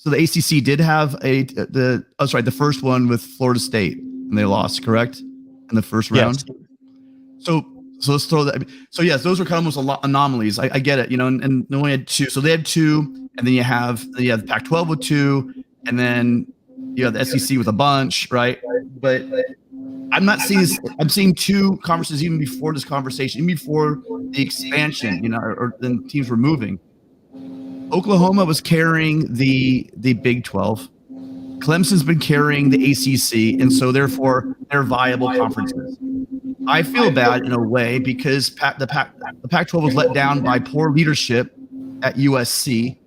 the ACC did have the first one with Florida State, and they lost, correct, in the first round. Yes. So let's throw that. So yes, those are kind of almost anomalies. I get it, and they only had 2. So they had 2, and then you have the Pac-12 with 2, and then you have the SEC with a bunch, right? But I'm not seeing this. I'm seeing 2 conferences even before this conversation, even before the expansion, or then teams were moving. Oklahoma was carrying the Big 12. Clemson's been carrying the ACC, and so therefore they're viable conferences. I feel bad in a way because the Pac-12 was let down by poor leadership at USC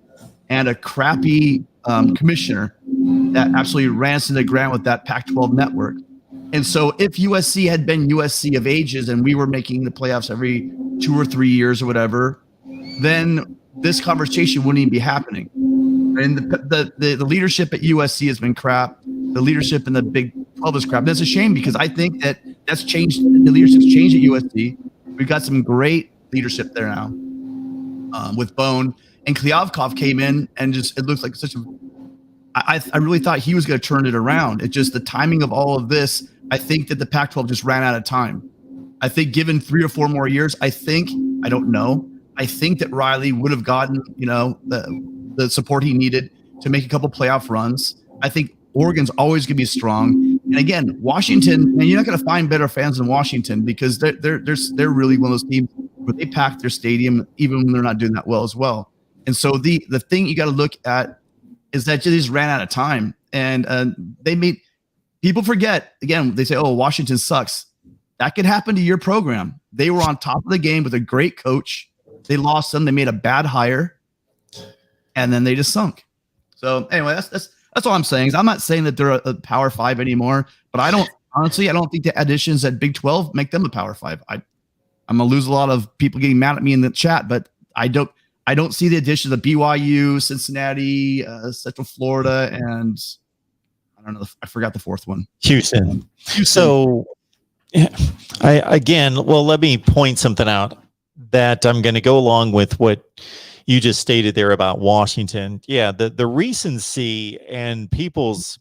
and a crappy commissioner that absolutely ran us into the ground with that Pac-12 network. And so if USC had been USC of ages and we were making the playoffs every 2 or 3 years or whatever, then this conversation wouldn't even be happening. And the leadership at USC has been crap. The leadership in the Big 12 is crap. That's a shame because I think that's changed. The leadership's changed at USC. We've got some great leadership there now with Bone. And Klyavkov came in and just it looks like such a I really thought he was going to turn it around. It's just the timing of all of this. I think that the Pac-12 just ran out of time. I think given 3 or 4 more years, I don't know. I think that Riley would have gotten, the support he needed to make a couple playoff runs. I think Oregon's always going to be strong. And again, Washington, and you're not going to find better fans than Washington because they're really one of those teams where they pack their stadium even when they're not doing that well as well. And so the thing you got to look at is that they just ran out of time. And they made people forget, again, they say, oh, Washington sucks. That could happen to your program. They were on top of the game with a great coach. They lost them. They made a bad hire. And then they just sunk. So anyway, that's all I'm saying. I'm not saying that they're a Power 5 anymore, but I don't think the additions at Big 12 make them a Power 5. I'm gonna lose a lot of people getting mad at me in the chat, but I don't see the additions of BYU, Cincinnati, Central Florida, and I don't know. I forgot the fourth one. Houston. So let me point something out that I'm going to go along with what you just stated there about Washington. Yeah, the recency and people's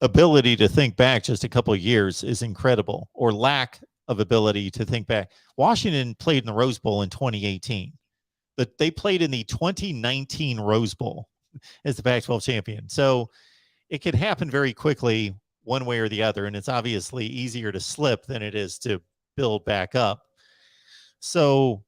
ability to think back just a couple of years is incredible, or lack of ability to think back. Washington played in the Rose Bowl in 2018, but they played in the 2019 Rose Bowl as the Pac-12 champion. So it could happen very quickly one way or the other, and it's obviously easier to slip than it is to build back up. So,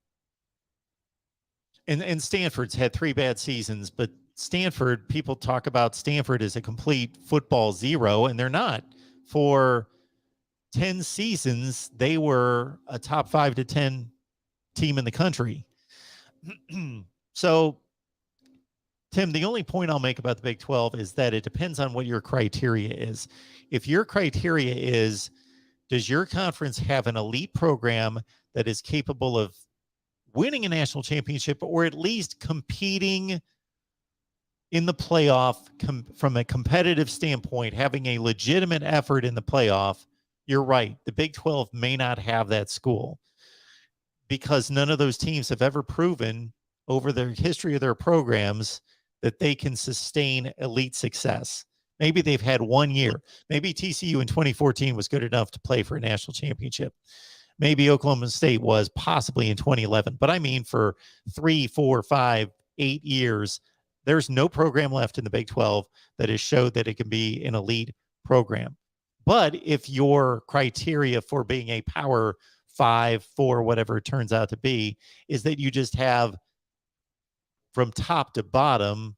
and Stanford's had 3 bad seasons, but Stanford, people talk about Stanford as a complete football zero, and they're not. For 10 seasons, they were a top 5 to 10 team in the country. So, Tim, the only point I'll make about the Big 12 is that it depends on what your criteria is. If your criteria is, does your conference have an elite program that is capable of winning a national championship or at least competing in the playoff from a competitive standpoint, having a legitimate effort in the playoff, you're right. The Big 12 may not have that school because none of those teams have ever proven over the history of their programs that they can sustain elite success. Maybe they've had 1 year. Maybe TCU in 2014 was good enough to play for a national championship. Maybe Oklahoma State was possibly in 2011. But I mean, for 3, 4, 5, 8 years, there's no program left in the Big 12 that has showed that it can be an elite program. But if your criteria for being a Power 5, 4, whatever it turns out to be, is that you just have from top to bottom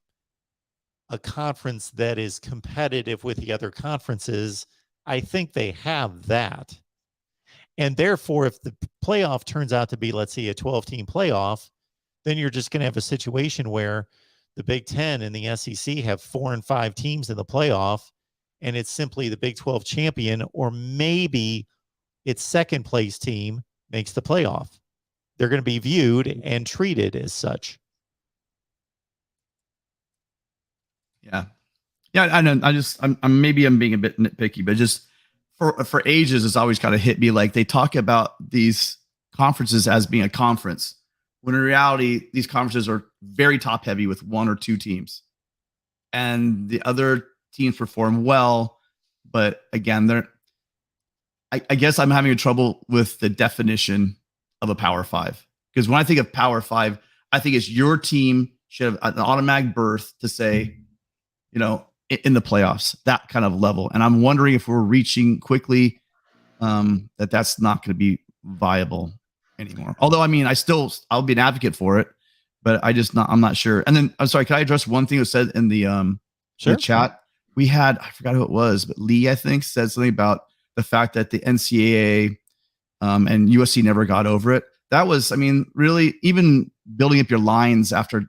a conference that is competitive with the other conferences, I think they have that. And therefore, if the playoff turns out to be, let's say, a 12-team playoff, then you're just going to have a situation where the Big 10 and the SEC have 4 and 5 teams in the playoff, and it's simply the Big 12 champion, or maybe its second place team makes the playoff. They're going to be viewed and treated as such. Yeah, I know. I'm being a bit nitpicky, but just for ages, it's always kind of hit me like they talk about these conferences as being a conference, when in reality, these conferences are very top heavy with 1 or 2 teams, and the other teams perform well. But again, I guess I'm having trouble with the definition of a Power 5, because when I think of Power 5, I think it's your team should have an automatic berth to say, in the playoffs, that kind of level. And I'm wondering if we're reaching quickly that's not going to be viable anymore. Although, I mean, I'll be an advocate for it, but I'm not sure. And then I'm sorry, can I address one thing that was said in the chat? We had, I forgot who it was, but Lee, I think, said something about the fact that the NCAA and USC never got over it. That was, I mean, really, even building up your lines after,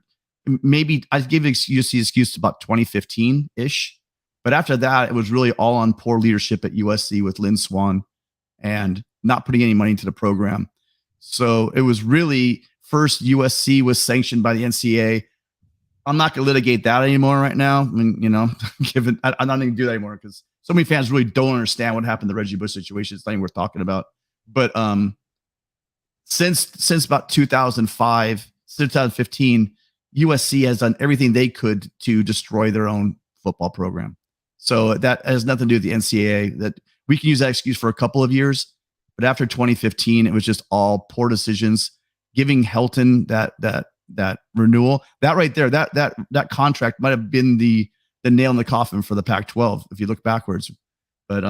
maybe I gave USC excuse to about 2015-ish. But after that, it was really all on poor leadership at USC with Lynn Swan and not putting any money into the program. So it was really first USC was sanctioned by the NCAA. I'm not going to litigate that anymore right now. I mean, you know, I'm not going to do that anymore because so many fans really don't understand what happened in the Reggie Bush situation. It's nothing worth talking about. But since about 2005, 2015, USC has done everything they could to destroy their own football program. So that has nothing to do with the NCAA. That we can use that excuse for a couple of years, but after 2015, it was just all poor decisions. Giving Helton that renewal, that right there, that contract might have been the nail in the coffin for the Pac-12 if you look backwards. But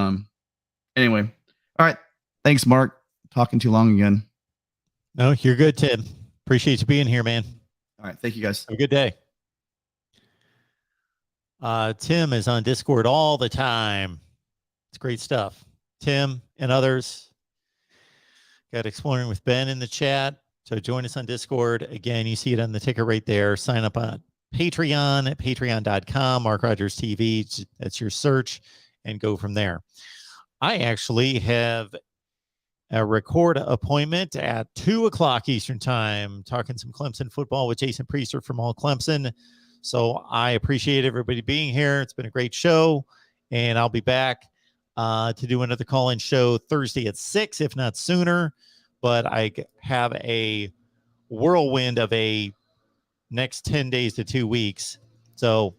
anyway, all right. Thanks, Mark. Talking too long again. No, you're good, Tim. Appreciate you being here, man. All right. Thank you, guys. Have a good day. Tim is on Discord all the time. It's great stuff. Tim and others. Got Exploring with Ben in the chat. So join us on Discord. Again, you see it on the ticker right there. Sign up on Patreon at patreon.com, MarkRogersTV. That's your search and go from there. I actually have a record appointment at 2:00 Eastern time, talking some Clemson football with Jason Priester from All Clemson. So I appreciate everybody being here. It's been a great show, and I'll be back to do another call-in show Thursday at 6, if not sooner. But I have a whirlwind of a next 10 days to 2 weeks. So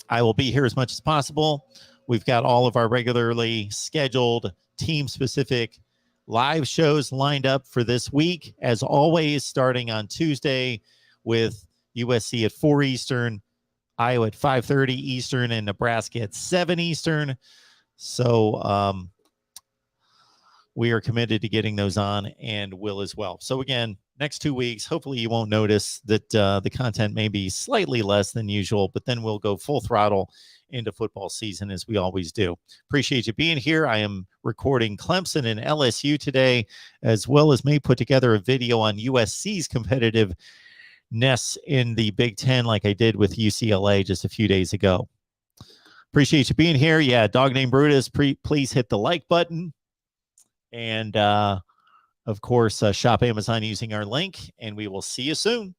I will be here as much as possible. We've got all of our regularly scheduled team-specific live shows lined up for this week, as always, starting on Tuesday with USC at 4 Eastern, Iowa at 5:30 Eastern, and Nebraska at 7 Eastern. So we are committed to getting those on and will as well. So again, next 2 weeks, hopefully you won't notice that the content may be slightly less than usual, but then we'll go full throttle into football season as we always do. Appreciate you being here. I am recording Clemson and LSU today, as well as may put together a video on USC's competitiveness in the Big Ten like I did with UCLA just a few days ago. Appreciate you being here. Yeah, Dog Named Brutus, please hit the like button. And, of course, shop Amazon using our link, and we will see you soon.